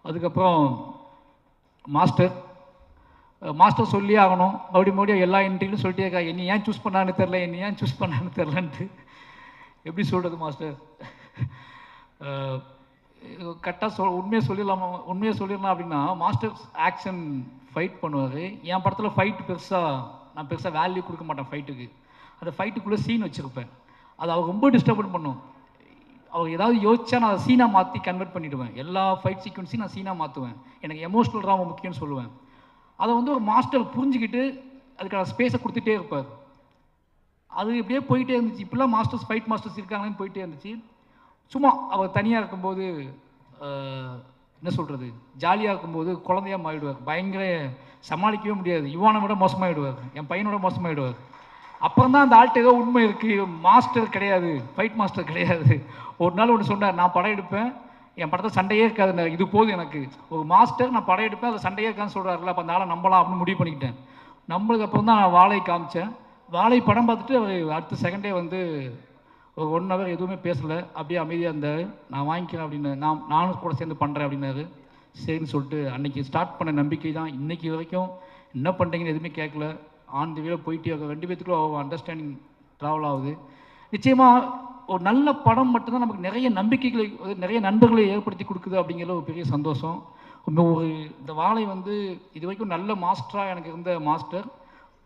அதுக்கப்புறம் மாஸ்டர் சொல்லி ஆகணும், மறுபடியும் எல்லா இன்டர்வியூலும் சொல்லிட்டே இருக்கா, என்னை ஏன் சூஸ் பண்ணான்னு தெரிலன்ட்டு. எப்படி சொல்கிறது மாஸ்டர், கரெக்டாக உண்மையாக சொல்லிடலாம் அப்படின்னா, மாஸ்டர் ஆக்ஷன் ஃபைட் பண்ணுவார். என் படத்தில் ஃபைட் நான் பெருசாக வேல்யூ கொடுக்க மாட்டேன் ஃபைட்டுக்கு. அந்த ஃபைட்டுக்குள்ளே சீன் வச்சுருப்பேன். அது அவர் ரொம்ப டிஸ்டர்பன் பண்ணும். அவர் ஏதாவது யோசிச்சா நான் அதை சீனாக மாற்றி கன்வெர்ட் பண்ணிவிடுவேன். எல்லா ஃபைட் சீக்வன்ஸையும் நான் சீனாக மாற்றுவேன். எனக்கு எமோஷ்னல் ட்ராமா முக்கியம்னு சொல்லுவேன். அதை வந்து ஒரு மாஸ்டர் புரிஞ்சுக்கிட்டு அதுக்கான ஸ்பேஸை கொடுத்துட்டே இருப்பார். அது இப்படியே போயிட்டே இருந்துச்சு. இப்படிலாம் ஃபைட் மாஸ்டர்ஸ் இருக்காங்கன்னு போயிட்டே இருந்துச்சு. சும்மா அவர் தனியாக இருக்கும்போது என்ன சொல்கிறது, ஜாலியாக இருக்கும்போது குழந்தையாக மாறிடுவார். பயங்கர சமாளிக்கவே முடியாது. இவானை விட மோசமாகிடுவார், என் பையனோட மோசமாகிடுவார். அப்புறம் தான் அந்த ஆள்கிட்ட ஏதோ உண்மை இருக்குது, மாஸ்டர் கிடையாது, ஃபைட் மாஸ்டர் கிடையாது. ஒரு நாள் ஒன்று சொன்னார், நான் படம் எடுப்பேன், என் படத்தை சண்டையே இருக்காது, இது போதும் எனக்கு. ஒரு மாஸ்டர் நான் படம் எடுப்பேன், அதில் சண்டையே இருக்கான்னு சொல்கிறாருல, அப்போ அந்த ஆளை நம்பலாம் அப்படின்னு முடிவு பண்ணிக்கிட்டேன். நம்மளுக்கு அப்புறம் தான் நான் வாழை காமிச்சேன். வாழை படம் பார்த்துட்டு அவர் அடுத்த செகண்டே வந்து ஒரு 1 hour எதுவுமே பேசலை, அப்படியே அமைதியாக இருந்தார். நான் வாங்கிக்கிறேன் அப்படின்னு, நானும் கூட சேர்ந்து பண்ணுறேன் அப்படின்னாரு. சரின்னு சொல்லிட்டு அன்றைக்கி ஸ்டார்ட் பண்ண நம்பிக்கை தான் இன்றைக்கி வரைக்கும். என்ன பண்ணுறீங்கன்னு எதுவுமே கேட்கல, ஆன் தி வேல போயிட்டே இருக்க. 2 பேத்துக்குள்ள அண்டர்ஸ்டாண்டிங் ட்ராவல் ஆகுது. நிச்சயமாக ஒரு நல்ல படம் மட்டும்தான் நமக்கு நிறைய நம்பிக்கைகளை, நிறைய நண்பர்களை ஏற்படுத்தி கொடுக்குது அப்படிங்கிற ஒரு பெரிய சந்தோஷம். இந்த வாழை வந்து இது வரைக்கும் நல்ல மாஸ்டராக எனக்கு இருந்த மாஸ்டர்,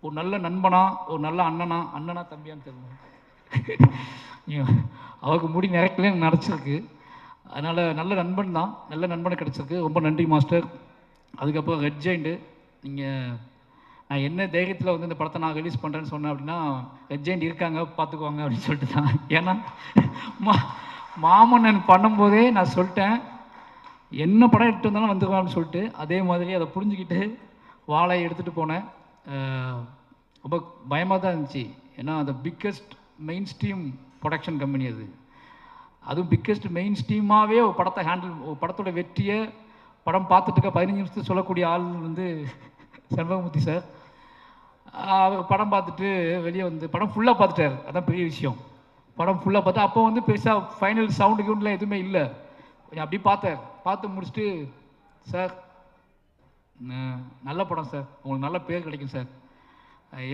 ஒரு நல்ல நண்பனா, ஒரு நல்ல அண்ணனா தம்பியான்னு தெரியல, அவருக்கு முடி நிறைக்கல எனக்கு நடச்சிருக்கு. அதனால் நல்ல நண்பன் தான், நல்ல நண்பனை கிடச்சிருக்கு. ரொம்ப நன்றி மாஸ்டர். அதுக்கப்புறம் ரெட் ஜெயிண்ட்டு, நான் என்ன தைரியத்தில் வந்து இந்த படத்தை நான் ரிலீஸ் பண்ணுறேன்னு சொன்னேன் அப்படின்னா, ரெட் ஜெயிண்ட் இருக்காங்க பார்த்துக்குவாங்க அப்படின்னு சொல்லிட்டு தான். ஏன்னா மாமன்னன் பண்ணும்போதே நான் சொல்லிட்டேன், என்ன படம் எடுத்து வந்தாலும் வந்துக்குவான்னு சொல்லிட்டு. அதே மாதிரி அதை புரிஞ்சுக்கிட்டு வாழையை எடுத்துகிட்டு போனேன். ரொம்ப பயமாக தான் இருந்துச்சு. ஏன்னா அந்த biggest main stream production company அதுவும் பிக்கஸ்ட் மெயின் ஸ்ட்ரீமாகவே ஒரு படத்தை ஒரு படத்தோட வெற்றியை படம் பார்த்துட்டு 15 நிமிஷத்துக்கு சொல்லக்கூடிய ஆள் வந்து செண்பகமூர்த்தி சார். அவர் படம் பார்த்துட்டு வெளியே வந்து படம் ஃபுல்லாக பார்த்துட்டார். அதான் பெரிய விஷயம். படம் ஃபுல்லாக பார்த்து அப்போ வந்து பெருசாக ஃபைனல் சவுண்டு கிவுண்ட்லாம் எதுவுமே இல்லை. கொஞ்சம் அப்படி பார்த்து முடிச்சுட்டு, சார் நல்ல படம் சார், உங்களுக்கு நல்ல பேர் கிடைக்கும் சார்,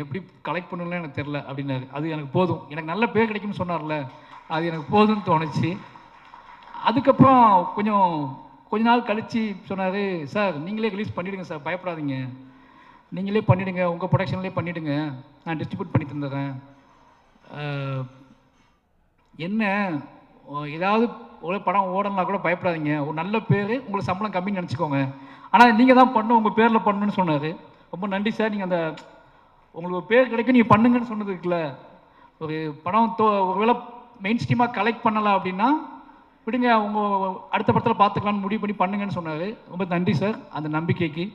எப்படி கலெக்ட் பண்ணணும்னு எனக்கு தெரில அப்படின்னாரு. அது எனக்கு போதும், எனக்கு நல்ல பேர் கிடைக்கும்னு சொன்னார்ல, அது எனக்கு போதும்னு தோணுச்சு. அதுக்கப்புறம் கொஞ்ச நாள் கழித்து சொன்னார், சார் நீங்களே ரிலீஸ் பண்ணிவிடுங்க சார், பயப்படாதீங்க, நீங்களே பண்ணிவிடுங்க, உங்கள் ப்ரொடக்ஷன்லேயே பண்ணிவிடுங்க, நான் டிஸ்ட்ரிபியூட் பண்ணி தந்துடுறேன். என்ன ஏதாவது ஒரு படம் ஓடனா கூட பயப்படாதீங்க, ஒரு நல்ல பேர், உங்களுக்கு சம்பளம் கம்மின்னு நினச்சிக்கோங்க, ஆனால் நீங்கள் தான் பண்ணணும், உங்கள் பேரில் பண்ணணும்னு சொன்னார். ரொம்ப நன்றி சார், நீங்கள் அந்த உங்களுக்கு ஒரு பேர் கிடைக்கும் நீங்கள் பண்ணுங்கன்னு சொன்னது இருக்குல்ல. ஒரு படம் ஒருவேளை மெயின் ஸ்ட்ரீமாக கலெக்ட் பண்ணலை அப்படின்னா விடுங்க, உங்கள் அடுத்த படத்தில் பார்த்துக்கலான்னு முடிவு பண்ணி பண்ணுங்கன்னு சொன்னார். ரொம்ப நன்றி சார் அந்த நம்பிக்கைக்கு.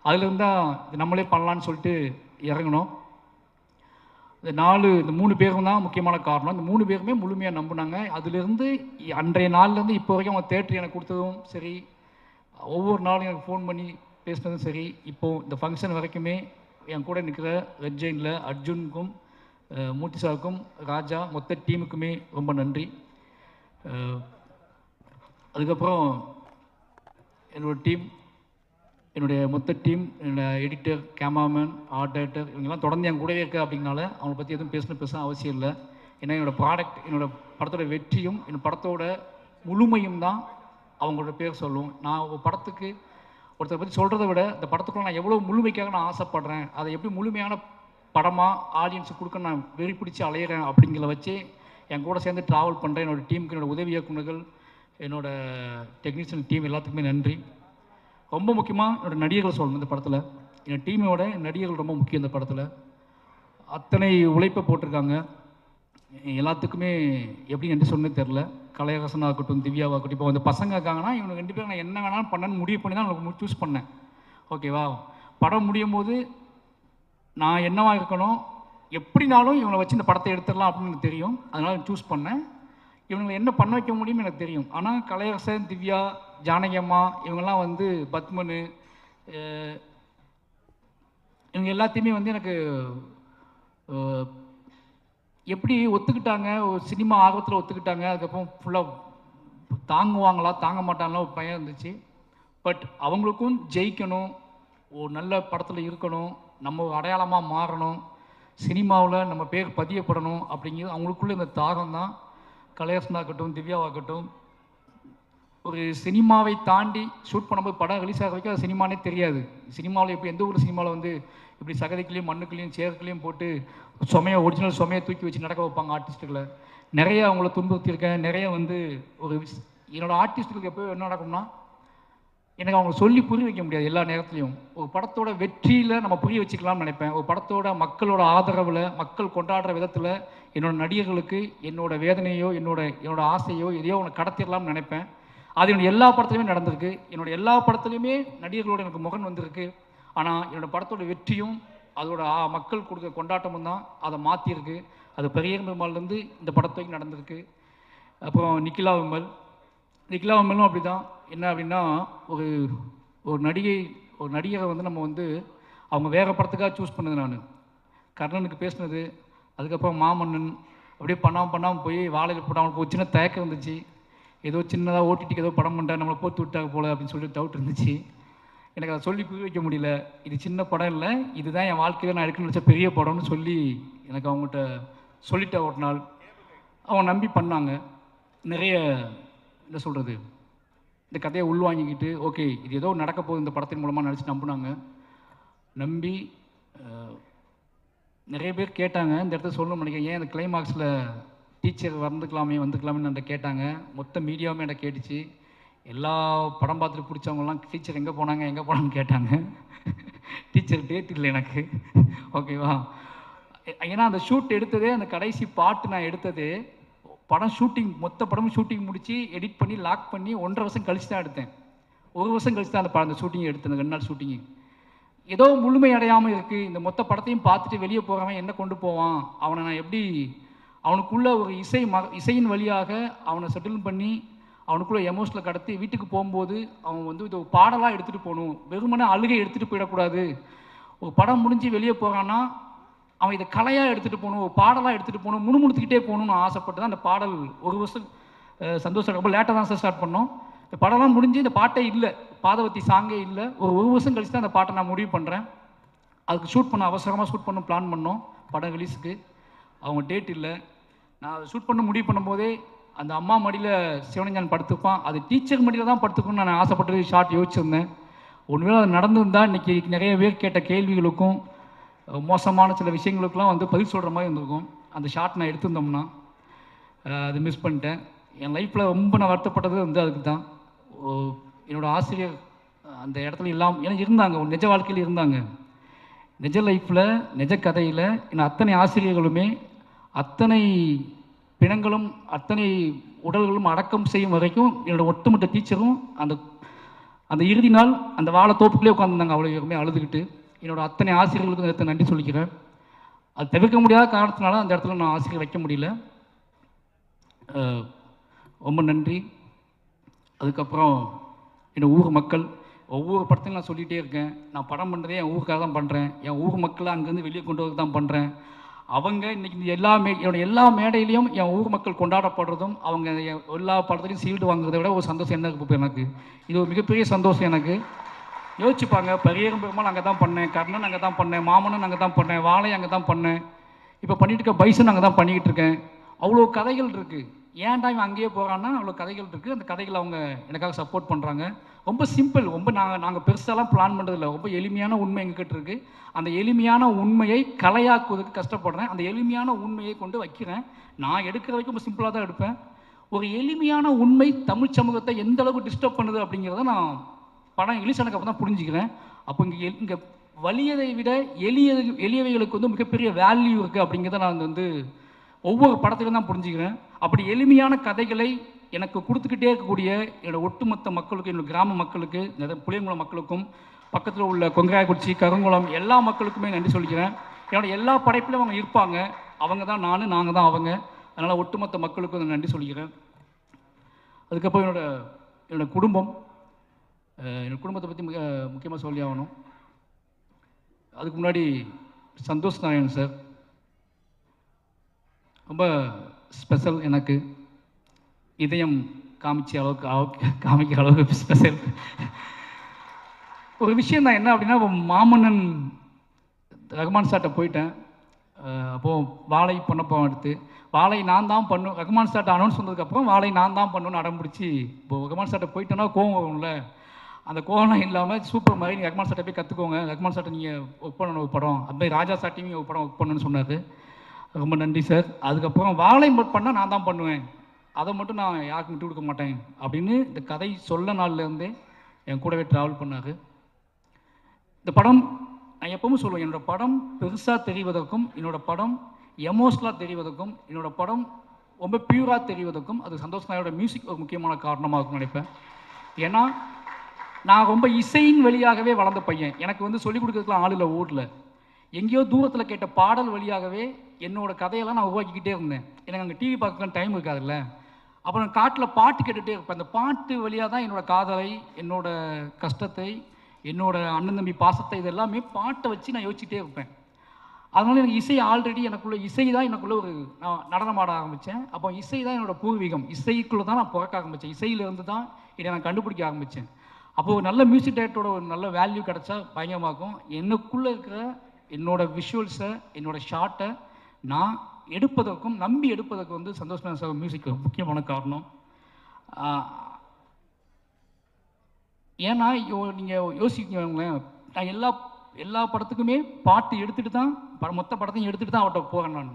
அதுலேருந்து தான் இது நம்மளே பண்ணலான்னு சொல்லிட்டு இறங்கணும். இந்த 3 பேரும் தான் முக்கியமான காரணம். இந்த 3 பேருமே முழுமையாக நம்பினாங்க. அதுலேருந்து அன்றைய நாள்லேருந்து இப்போ வரைக்கும் அவங்க தேட்டர் எனக்கு கொடுத்ததும் சரி, ஒவ்வொரு நாளும் எனக்கு ஃபோன் பண்ணி பேசினதும் சரி, இப்போது இந்த ஃபங்க்ஷன் வரைக்குமே என் கூட நிற்கிற ரெட் ஜெயினில் அர்ஜுனுக்கும் மூர்த்தி சாருக்கும் ராஜா மொத்த டீமுக்குமே ரொம்ப நன்றி. அதுக்கப்புறம் என்னுடைய மொத்த டீம், என்னோடய எடிட்டர், கேமராமேன், ஆர்ட் டைரக்டர், இவங்கெல்லாம் தொடர்ந்து என் கூடவே இருக்க அப்படின்னால அவங்கள பற்றி எதுவும் பேச அவசியம் இல்லை. ஏன்னா என்னோடய படத்தோட வெற்றியும் என் படத்தோட முழுமையும் தான் அவங்களோட பேர் சொல்லும். நான் ஒரு படத்துக்கு ஒருத்தரை பற்றி சொல்கிறத விட இந்த படத்துக்குள்ள நான் எவ்வளோ முழுமைக்காக நான் ஆசைப்பட்றேன், அதை எப்படி முழுமையான படமாக ஆடியன்ஸுக்கு கொடுக்க நான் வெறி பிடிச்சி அலையிறேன் அப்படிங்கிறத வச்சு என் கூட சேர்ந்து ட்ராவல் பண்ணுறேன். என்னோடய டீமுக்கு, என்னோடய உதவி இயக்குநர்கள், என்னோடய டெக்னீஷியன் டீம் எல்லாத்துக்குமே நன்றி. ரொம்ப முக்கியமாக என்னோடய நடிகர்கள் சொல்லணும். இந்த படத்தில் என் டீமோட நடிகர்கள் ரொம்ப முக்கியம். இந்த படத்தில் அத்தனை உழைப்பை போட்டிருக்காங்க. எல்லாத்துக்குமே எப்படி நன்றி சொன்னே தெரில. கலையரசனாக இருக்கட்டும், திவ்யாவாக இருக்கட்டும். இப்போ வந்து பசங்க இருக்காங்கன்னா இவங்க 2 பேரும் நான் என்ன வேணாலும் பண்ணணும்னு முடிவு பண்ணி தான் உங்களுக்கு சூஸ் பண்ணேன். ஓகேவா? படம் முடியும் போது நான் என்னவா இருக்கணும், எப்படினாலும் இவங்களை வச்சு இந்த படத்தை எடுத்துடலாம் அப்படின்னு எனக்கு தெரியும். அதனால் சூஸ் பண்ணேன். இவங்களை என்ன பண்ண வைக்க முடியும்னு எனக்கு தெரியும். ஆனால் கலையரசன், திவ்யா, ஜானகி அம்மா இவங்கெல்லாம் வந்து பத்மனு இவங்க எல்லாத்தையுமே வந்து எனக்கு எப்படி ஒத்துக்கிட்டாங்க, ஒரு சினிமா ஆர்வத்தில் ஒத்துக்கிட்டாங்க. அதுக்கப்புறம் ஃபுல்லாக தாங்குவாங்களா தாங்க மாட்டாங்களா ஒரு பயம் இருந்துச்சு. பட் அவங்களுக்கும் ஜெயிக்கணும், ஒரு நல்ல படத்தில் இருக்கணும், நம்ம ஒரு அடையாளமாக மாறணும், சினிமாவில் நம்ம பேர் பதியப்படணும் அப்படிங்கிறது அவங்களுக்குள்ள இந்த தாகம் தான். கலையரசனாகட்டும், திவ்யாவாகட்டும், ஒரு சினிமாவை தாண்டி ஷூட் பண்ணும்போது படம் ரிலீஸ் ஆக வரைக்கும் அது சினிமானே தெரியாது. சினிமாவில் இப்போ எந்த ஒரு சினிமாவில் வந்து இப்படி சகதிக்குள்ளேயும் மண்ணுக்குள்ளேயும் சேருக்குள்ளேயும் போட்டு ஒரிஜினல் சுமையை தூக்கி வச்சு நடக்க வைப்பாங்க ஆர்டிஸ்ட்டுகளை. நிறைய அவங்கள துன்புறுத்தியிருக்கேன். நிறைய வந்து என்னோடய ஆர்டிஸ்ட்டுகளுக்கு எப்போ என்ன நடக்கும்னா, எனக்கு அவங்க சொல்லி புரிய வைக்க முடியாது எல்லா நேரத்துலையும். ஒரு படத்தோட வெற்றியில் நம்ம புரிய வச்சுக்கலாம்னு நினைப்பேன். ஒரு படத்தோட மக்களோட ஆதரவில், மக்கள் கொண்டாடுற விதத்தில் என்னோடய நடிகர்களுக்கு என்னோடய வேதனையோ என்னோட ஆசையோ எதையோ ஒன்று கடத்திடலாம்னு நினைப்பேன். அது என்னோடய எல்லா படத்துலையுமே நடந்திருக்கு. என்னோடய எல்லா படத்துலையுமே நடிகர்களோட எனக்கு முகன் வந்திருக்கு. ஆனால் என்னோடய படத்தோட வெற்றியும் அதோட மக்கள் கொடுக்குற கொண்டாட்டமும் தான் அதை மாற்றிருக்கு. அது பெரிய பெருமாள்லேருந்து இந்த படத்துக்கு நடந்திருக்கு. அப்புறம் நிக்கிலா விமலும் அப்படி தான். என்ன அப்படின்னா, ஒரு நடிகரை வந்து நம்ம வந்து அவங்க வேறு படத்துக்காக சூஸ் பண்ணது. நான் கர்ணனுக்கு பேசினது, அதுக்கப்புறம் மாமன்னன், அப்படியே பண்ணாமல் போய் வாழையில் போட்டு அவங்களுக்கு ஒரு சின்ன தயக்கம் இருந்துச்சு. ஏதோ சின்னதாக ஓடிடிக்கு ஏதோ படம் பண்ணுறா, நம்மளை போட்டு விட்டாங்க போல் அப்படின்னு சொல்லி டவுட் இருந்துச்சு. எனக்கு அதை சொல்லி புரிய வைக்க முடியல. இது சின்ன படம் இல்லை, இதுதான் என் வாழ்க்கையில் நான் எடுக்கணும்னு நினச்ச பெரிய படம்னு சொல்லி எனக்கு அவங்ககிட்ட சொல்லிட்டேன். ஒரு நாள் அவங்க நம்பி பண்ணாங்க. நிறைய என்ன சொல்கிறது, இந்த கதையை உள்வாங்கிக்கிட்டு ஓகே இது ஏதோ நடக்க போகுது இந்த படத்தின் மூலமாக நினச்சி நம்பினாங்க. நம்பி நிறைய பேர் கேட்டாங்க, இந்த இடத்துல சொல்லணும்னு நினைக்கிறேன், ஏன் இந்த கிளைமாக்ஸில் டீச்சர் வந்துக்கலாமே என்கிட்ட கேட்டாங்க. மொத்த மீடியாவுமே என்கிட்ட கேட்டுச்சு. எல்லா படம் பார்த்துட்டு பிடிச்சவங்கலாம் டீச்சர் எங்கே போனாங்கன்னு கேட்டாங்க. டீச்சர் டேட் இல்லை எனக்கு, ஓகேவா? ஏன்னா அந்த ஷூட் எடுத்ததே, அந்த கடைசி பாட்டு நான் எடுத்ததே மொத்த படமும் ஷூட்டிங் முடித்து எடிட் பண்ணி லாக் பண்ணி 1.5 வருஷம் கழிச்சு தான் எடுத்தேன். 1 வருஷம் கழிச்சு தான் அந்த ஷூட்டிங் எடுத்தேன். 2 நாள் ஷூட்டிங்கு ஏதோ முழுமை அடையாமல் இருக்குது. இந்த மொத்த படத்தையும் பார்த்துட்டு வெளியே போகிறவன் என்ன கொண்டு போவான், அவனை நான் எப்படி அவனுக்குள்ளே ஒரு இசையின் வழியாக அவனை செட்டில் பண்ணி அவனுக்குள்ளே எமோஷனில் கடத்தி வீட்டுக்கு போகும்போது அவன் வந்து இது ஒரு பாடலாக எடுத்துகிட்டு போகணும், வெறுமனே அழுகை எடுத்துகிட்டு போயிடக்கூடாது. ஒரு படம் முடிஞ்சு வெளியே போகிறான்னா அவன் இதை கலையாக எடுத்துகிட்டு போகணும், ஒரு பாடலாக எடுத்துகிட்டு போகணும், முணுமுணுத்துக்கிட்டே போகணும்னு ஆசைப்பட்டு தான் அந்த பாடல் 1 வருஷம் சந்தோஷம். ரொம்ப லேட்டாக தான் சார் ஸ்டார்ட் பண்ணோம். இந்த படம்லாம் முடிஞ்சு இந்த பாட்டே இல்லை, பாதவத்தி சாங்கே இல்லை. ஒரு 1 வருஷம் கழிச்சு தான் அந்த பாட்டை நான் முடிவு பண்ணுறேன். அதுக்கு அவசரமாக ஷூட் பண்ண பிளான் பண்ணோம். படம் ரிலீஸுக்கு அவங்க டேட் இல்லை. நான் அதை ஷூட் பண்ண முடிவு பண்ணும்போதே அந்த அம்மா மடியில் சிவனஞ்சான் படுத்துப்பான், அது டீச்சர் மடியில் தான் படுத்துக்கணும்னு நான் ஆசைப்பட்டு ஷார்ட் யோசிச்சிருந்தேன். ஒருவேளை அது நடந்திருந்தால் இன்றைக்கி நிறைய பேர் கேட்ட கேள்விகளுக்கும் மோசமான சில விஷயங்களுக்கெல்லாம் வந்து பதில் சொல்கிற மாதிரி இருந்திருக்கும். அந்த ஷார்ட் நான் எடுத்திருந்தோம்னா அது மிஸ் பண்ணிட்டேன். என் லைஃப்பில் ரொம்ப நான் வருத்தப்பட்டது வந்து அதுக்கு தான். என்னோடய ஆசிரியர் அந்த இடத்துல இல்லாமல் ஏன்னா இருந்தாங்க, நிஜ வாழ்க்கையில் இருந்தாங்க. நிஜ லைஃப்பில் நிஜ கதையில் இன்னும் அத்தனை ஆசிரியர்களுமே அத்தனை பிணங்களும் அத்தனை உடல்களும் அடக்கம் செய்யும் வரைக்கும் என்னோடய ஒட்டுமொத்த டீச்சரும் அந்த இறுதி நாள் அந்த வாழை தோப்புக்குள்ளே உட்காந்துருந்தாங்க. அவ்வளோ பேருமே அழுதுகிட்டு. என்னோடய அத்தனை ஆசிரியர்களுக்கும் இந்த இடத்துல நன்றி சொல்லிக்கிறேன். அது தவிர்க்க முடியாத காரணத்தினால அந்த இடத்துல நான் ஆசிரியர் வைக்க முடியல. ரொம்ப நன்றி. அதுக்கப்புறம் என்னோடய ஊர் மக்கள், ஒவ்வொரு படத்தையும் நான் சொல்லிகிட்டே இருக்கேன், நான் படம் பண்ணுறதே என் ஊருக்காக தான் பண்ணுறேன், என் ஊர் மக்களை அங்கேருந்து வெளியே கொண்டு வரது தான் பண்ணுறேன். அவங்க இன்றைக்கி என்னோடய எல்லா மேடையிலையும் என் ஊர் மக்கள் கொண்டாடப்படுறதும் அவங்க எல்லா படத்துலையும் சீல்டு வாங்குறதை விட ஒரு சந்தோஷம் என்ன இருக்குது எனக்கு. இது ஒரு மிகப்பெரிய சந்தோஷம் எனக்கு. யோசிச்சுப்பாங்க, பரியரும் பெருமாள் அங்கே தான் பண்ணேன், கர்ணன் அங்கே தான் பண்ணேன், மாமன்னன் அங்கே தான் பண்ணேன், வாழை அங்கே தான் பண்ணேன், இப்போ பண்ணிட்டு இருக்க பைசன் அங்கே தான் பண்ணிக்கிட்டு இருக்கேன். அவ்வளோ கதைகள் இருக்குது. ஏன்டா இவன் அங்கேயே போகிறான்னா அவ்வளோ கதைகள் இருக்குது. அந்த கதைகளை அவங்க எனக்காக சப்போர்ட் பண்ணுறாங்க. ரொம்ப சிம்பிள், ரொம்ப நாங்கள் பெருசாலாம் பிளான் பண்ணுறதில்ல. ரொம்ப எளிமையான உண்மை எங்ககிட்ட இருக்குது. அந்த எளிமையான உண்மையை கலையாக்குவதற்கு கஷ்டப்படுறேன். அந்த எளிமையான உண்மையை கொண்டு வைக்கிறேன். நான் எடுக்கிற வரைக்கும் ரொம்ப சிம்பிளாக தான் எடுப்பேன். ஒரு எளிமையான உண்மை தமிழ் சமூகத்தை எந்த அளவுக்கு டிஸ்டர்ப் பண்ணுது அப்படிங்கிறத நான் படம் ரிலீஸ் ஆனதுக்கு அப்புறம் தான் புரிஞ்சுக்கிறேன். அப்போ இங்கே வலியதை விட எளியவைகளுக்கு வந்து மிகப்பெரிய வேல்யூ இருக்குது அப்படிங்கிறத நான் வந்து ஒவ்வொரு படத்திலும் தான் புரிஞ்சுக்கிறேன். அப்படி எளிமையான கதைகளை எனக்கு கொடுத்துக்கிட்டே இருக்கக்கூடிய என்னோடய ஒட்டுமொத்த மக்களுக்கும், என்னோடய கிராம மக்களுக்கு, புளியங்குளம் மக்களுக்கும், பக்கத்தில் உள்ள கொங்காயக்குறிச்சி, கருங்குளம் எல்லா மக்களுக்குமே நன்றி சொல்லிக்கிறேன். என்னோடய எல்லா படைப்பிலும் அவங்க இருப்பாங்க. அவங்க தான் நாங்கள் தான் அவங்க. அதனால் ஒட்டுமொத்த மக்களுக்கும் நன்றி சொல்லிக்கிறேன். அதுக்கப்புறம் என்னோடய குடும்பம், என்னோடய குடும்பத்தை பற்றி முக்கியமாக சொல்லி ஆகணும். அதுக்கு முன்னாடி சந்தோஷ் நாராயணன் சார் ரொம்ப ஸ்பெஷல். எனக்கு இதயம் காமிக்கிற அளவுக்கு ஸ்பெஷல் ஒரு விஷயம் தான். என்ன அப்படின்னா, மாமன்னன் ரஹ்மான் சார்ட்ட போயிட்டேன். அப்போது வாழை பண்ணப்போ எடுத்து வாழை நான் தான் பண்ணும் ரகுமான் சார்ட்ட அனௌன்ஸ் பண்ணதுக்கப்புறம் வாழை நான் தான் பண்ணுன்னு அடம்பிடிச்சி இப்போது ரகுமான் சார்ட்ட போயிட்டோன்னா கோவம் வரும்ல, அந்த கோவம்லாம் இல்லாமல் சூப்பர் மாதிரி நீங்கள் ரகுமான் சார்ட்ட போய் கற்றுக்கோங்க, ரகுமான் சார்ட்ட நீங்கள் ஒர்க் பண்ணணும் ஒரு படம், அதுமாதிரி ராஜா சார்ட்டையும் ஒரு படம் ஒர்க் பண்ணணும்னு சொன்னார். ரொம்ப நன்றி சார். அதுக்கப்புறம் வாழை பண்ணால் நான் தான் பண்ணுவேன், அதை மட்டும் நான் யாருக்கும் விட்டு கொடுக்க மாட்டேன் அப்படின்னு இந்த கதை சொல்ல நாள்லேருந்தே என் கூடவே ட்ராவல் பண்ணார். இந்த படம் நான் எப்பவும் சொல்லுவேன், என்னோடய படம் பெருசாக தெரிவதற்கும் என்னோடய படம் எமோஷ்னலாக தெரிவதற்கும் என்னோடய படம் ரொம்ப பியூராக தெரிவதற்கும் அது சந்தோஷ் நாயோட மியூசிக் ஒரு முக்கியமான காரணமாக இருக்கும்னு நினைப்பேன். ஏன்னா நான் ரொம்ப இசையின் வழியாகவே வளர்ந்த பையன். எனக்கு வந்து சொல்லிக் கொடுக்கறதுக்குலாம் ஆள் இல்லை ஊரில். எங்கேயோ தூரத்தில் கேட்ட பாடல் வழியாகவே என்னோடய கதையெல்லாம் நான் உருவாக்கிக்கிட்டே இருந்தேன். எனக்கு அங்கே டிவி பார்க்கலாம் டைம் இருக்காதுல்ல. அப்புறம் காட்டில் பாட்டு கேட்டுகிட்டே இருப்பேன். அந்த பாட்டு வழியாக தான் என்னோடய காதலை, என்னோடய கஷ்டத்தை, என்னோடய அண்ணன் தம்பி பாசத்தை, இது எல்லாமே பாட்டை வச்சு நான் யோசிச்சுட்டே இருப்பேன். அதனால எனக்கு இசை ஆல்ரெடி எனக்குள்ளே இசை தான் எனக்குள்ளே ஒரு நான் நடனம் ஆட ஆரம்பித்தேன். அப்போ இசை தான் என்னோடய பூர்வீகம். இசைக்குள்ளே தான் நான் பிறக்க ஆரம்பித்தேன். இசையிலேருந்து தான் இதை நான் கண்டுபிடிக்க ஆரம்பித்தேன். அப்போது ஒரு நல்ல மியூசிக் டைரக்டரோட ஒரு நல்ல வேல்யூ கிடச்சா பயங்கரமாக இருக்கும். எனக்குள்ளே இருக்கிற என்னோடய விஷுவல்ஸை, என்னோடய ஷார்ட்டை நான் எடுப்பதற்கும் நம்பி எடுப்பதற்கு வந்து சந்தோஷ் நாயர் மியூசிக் முக்கியமான காரணம். ஏன்னா நீங்கள் யோசிக்கங்களேன், நான் எல்லா படத்துக்குமே பாட்டு எடுத்துகிட்டு தான் மொத்த படத்தையும் எடுத்துகிட்டு தான் அவர்கிட்ட போவேன். நான்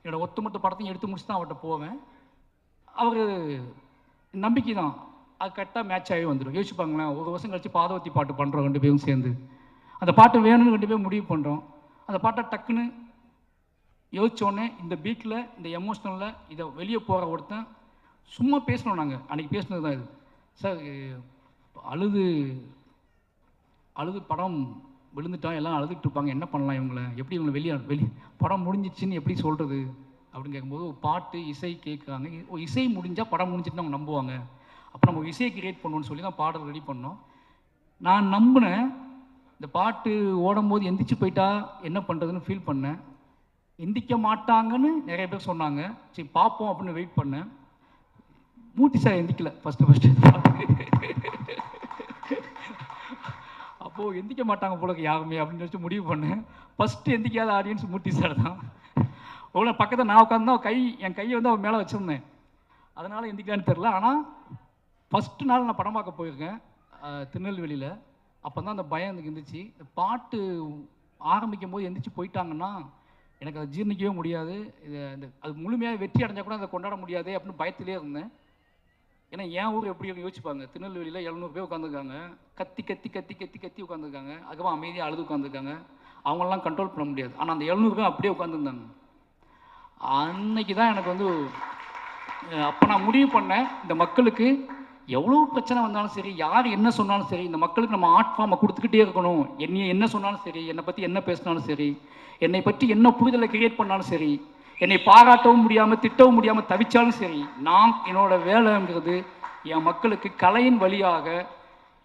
என்னோடய ஒட்டுமொத்த படத்தையும் எடுத்து முடிச்சு தான் அவர்கிட்ட போவேன். அவர் நம்பிக்கை தான், அது கரெக்டாக மேட்ச் ஆகி வந்துடும். யோசிப்பாங்களேன், ஒரு வருஷம் கழிச்சு பாதவத்தி பாட்டு பண்ணுறோம் 2 பேரும் சேர்ந்து, அந்த பாட்டு வேணும்னு 2 பேரும் முடிவு பண்ணுறோம். அந்த பாட்டை டக்குன்னு யோசித்தோடனே இந்த பீட்டில், இந்த எமோஷ்னலில் இதை வெளியே போகிற ஒருத்தன் சும்மா பேசணும். நாங்கள் அன்றைக்கி பேசினது தான் இது. சார் அழுது படம் விழுந்துட்டா எல்லாம் அழுதுட்டு இருப்பாங்க, என்ன பண்ணலாம் இவங்களை, எப்படி இவங்களை படம் முடிஞ்சிச்சுன்னு எப்படி சொல்கிறது அப்படின்னு கேட்கும்போது ஒரு பாட்டு இசை கேட்குறாங்க. இசை முடிஞ்சால் படம் முடிஞ்சிட்டுன்னு அவங்க நம்புவாங்க. அப்போ நம்ம இசையை கிரியேட் பண்ணணும்னு சொல்லி தான் பாடல் ரெடி பண்ணோம். நான் நம்பினேன். இந்த பாட்டு ஓடும்போது எந்திரிச்சு போயிட்டா என்ன பண்ணுறதுன்னு ஃபீல் பண்ணேன். எந்திக்க மாட்டாங்கன்னு நிறைய பேர் சொன்னாங்க. சரி பார்ப்போம் அப்படின்னு வெயிட் பண்ணேன். மூர்த்தி சார் எந்திக்கல ஃபஸ்ட்டு அப்போது எந்திக்க மாட்டாங்க போல யாருமே அப்படின்னு வச்சு முடிவு பண்ணேன். ஃபஸ்ட்டு எந்திக்காத ஆடியன்ஸ் மூர்த்தி சார் தான். அவ்வளோ பக்கத்தில் நான் உட்காந்து என் கையை வந்து அவர் மேலே வச்சுருந்தேன், அதனால் எந்திக்கலான்னு தெரில. ஆனால் ஃபஸ்ட்டு நாள் நான் படம் பார்க்க போயிருக்கேன் திருநெல்வேலியில். அப்போ தான் அந்த பயம் எனக்கு இருந்துச்சு. பாட்டு ஆரம்பிக்கும் போது எந்திரிச்சு போயிட்டாங்கன்னா எனக்கு அதை ஜீர்ணிக்கவே முடியாது. அது முழுமையாக வெற்றி அடைஞ்சால் கூட அதை கொண்டாட முடியாது அப்படின்னு பயத்திலே இருந்தேன். ஏன்னா என் ஊர் எப்படி யோசிப்பாங்க, திருநெல்வேலியில் 700 பேர் உட்காந்துருக்காங்க, கத்தி கத்தி கத்தி கத்தி கத்தி உட்காந்துருக்காங்க, அதுக்கப்புறம் அமைதியாக அழுது உட்காந்துருக்காங்க. அவங்களெலாம் கண்ட்ரோல் பண்ண முடியாது. ஆனால் அந்த 700 பேர் அப்படியே உட்காந்துருந்தாங்க. அன்னைக்கு தான் எனக்கு வந்து அப்போ நான் முடிவு பண்ணேன், இந்த மக்களுக்கு எவ்வளோ பிரச்சனை வந்தாலும் சரி, யார் என்ன சொன்னாலும் சரி, இந்த மக்களுக்கு நம்ம ஆர்ட் ஃபார்மை கொடுத்துக்கிட்டே இருக்கணும். என்ன சொன்னாலும் சரி, என்னை பற்றி என்ன பேசினாலும் சரி, என்னை பற்றி என்ன புரிதலை கிரியேட் பண்ணாலும் சரி, என்னை பாராட்டவும் முடியாமல் திட்டவும் முடியாமல் தவிச்சாலும் சரி, நான் என்னோட வேலைங்கிறது என் மக்களுக்கு கலையின் வழியாக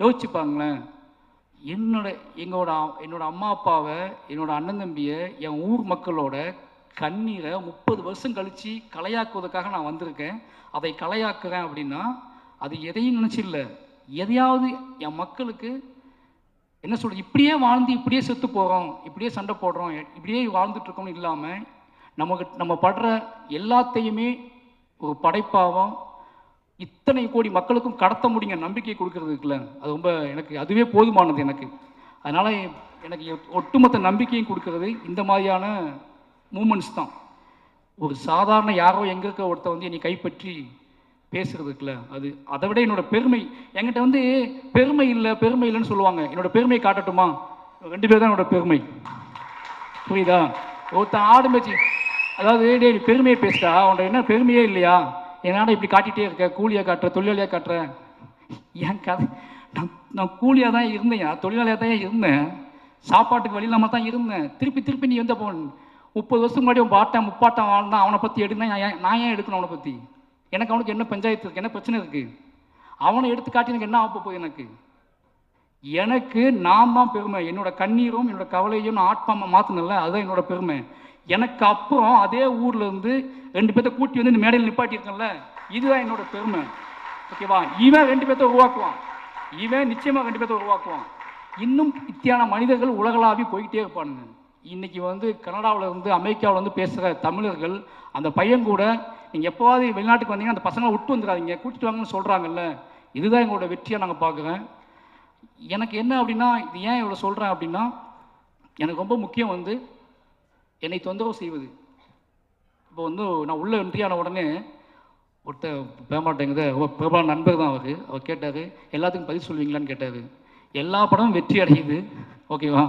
யோசிச்சுப்பாங்களேன். என்னோட அம்மா அப்பாவை, என்னோட அண்ணன் தம்பியை, என் ஊர் மக்களோட கண்ணீரை 30 வருஷம் கழித்து கலையாக்குவதற்காக நான் வந்திருக்கேன். அதை கலையாக்குறேன் அப்படின்னா அது எதையும் நினச்சில்ல, எதையாவது என் மக்களுக்கு என்ன சொல்கிறது, இப்படியே வாழ்ந்து இப்படியே செத்து போகிறோம், இப்படியே சண்டை போடுறோம், இப்படியே வாழ்ந்துட்டுருக்கோம்னு இல்லாமல் நம்ம படுற எல்லாத்தையுமே ஒரு படைப்பாகவும் இத்தனை கோடி மக்களுக்கும் கடத்த முடியுங்க நம்பிக்கை கொடுக்கறதுக்குல, அது ரொம்ப எனக்கு அதுவே போதுமானது எனக்கு. அதனால் எனக்கு ஒட்டுமொத்த நம்பிக்கையும் கொடுக்கறது இந்த மாதிரியான மூமெண்ட்ஸ் தான். ஒரு சாதாரண யாரோ எங்கே இருக்க ஒருத்தர் வந்து என்னை கைப்பற்றி பேசுகிறதுக்குல, அதை விட என்னோடய பெருமை. என்கிட்ட வந்து பெருமை இல்லைன்னு சொல்லுவாங்க. என்னோடய பெருமையை காட்டட்டுமா? 2 பேர் தான் என்னோடய பெருமை, புரியுதா? ஒருத்தன் ஆடு மேய்ச்சி, அதாவது டே நீ பெருமையை பேசுடா, உன்ட என்ன பெருமையே இல்லையா, என்னால் இப்படி காட்டிகிட்டே இருக்க, கூலியாக காட்டுற, தொழிலாளியாக காட்டுற. என் கதை, நான் கூலியாக தான் இருந்தேன், தொழிலாளியாக தான் இருந்தேன், சாப்பாட்டுக்கு வழி இல்லாமல் தான் இருந்தேன். திருப்பி நீ வந்து 30 வருஷத்துக்கு முன்னாடி உன் பாட்டன் முப்பாட்டம் வாழ்ந்தான், அவனை பற்றி எடுக்கணும், நான் ஏன் எடுக்கணும் அவனை பற்றி? எனக்கு அவனுக்கு என்ன பஞ்சாயத்து இருக்குது, என்ன பிரச்சனை இருக்குது? அவனை எடுத்து காட்டி எனக்கு என்ன ஆக போகுது? எனக்கு நான் தான் பெருமை. என்னோட கண்ணீரும் என்னோட கவலையும் நான் ஆட்பாம மாற்றினல, அதுதான் என்னோட பெருமை. எனக்கு அப்புறம் அதே ஊரில் இருந்து 2 பேர்த்த கூட்டி வந்து இந்த மேடையில் நிப்பாட்டியிருக்கேன்ல, இதுதான் என்னோட பெருமை. ஓகேவா? இவன் 2 பேர்த்த உருவாக்குவான், இவன் நிச்சயமாக 2 பேர்த்த உருவாக்குவான். இன்னும் இத்தியான மனிதர்கள் உலகளாவி போய்கிட்டே இருப்பானுங்க. இன்றைக்கி வந்து கனடாவில் இருந்து அமெரிக்காவில் வந்து பேசுகிற தமிழர்கள் அந்த பையன் கூட நீங்கள் எப்போவாது வெளிநாட்டுக்கு வந்தீங்கன்னா அந்த பசங்களை விட்டு வந்துடாதீங்க, கூட்டிட்டு வாங்கன்னு சொல்கிறாங்கல்ல, இதுதான் எங்களோட வெற்றியாக நாங்கள் பார்க்குறேன். எனக்கு என்ன அப்படின்னா, இது ஏன் இவ்வளோ சொல்கிறேன் அப்படின்னா, எனக்கு ரொம்ப முக்கியம் வந்து என்னை தொந்தரவு செய்வது. இப்போ வந்து நான் உள்ள என்ட்ரியான உடனே ஒருத்தர் பேமாட்டேங்குது, ரொம்ப பிரபல நண்பர் தான் அவர் கேட்டார், எல்லாத்துக்கும் பதில் சொல்வீங்களான்னு கேட்டார். எல்லா படமும் வெற்றி அடையுது, ஓகேவா,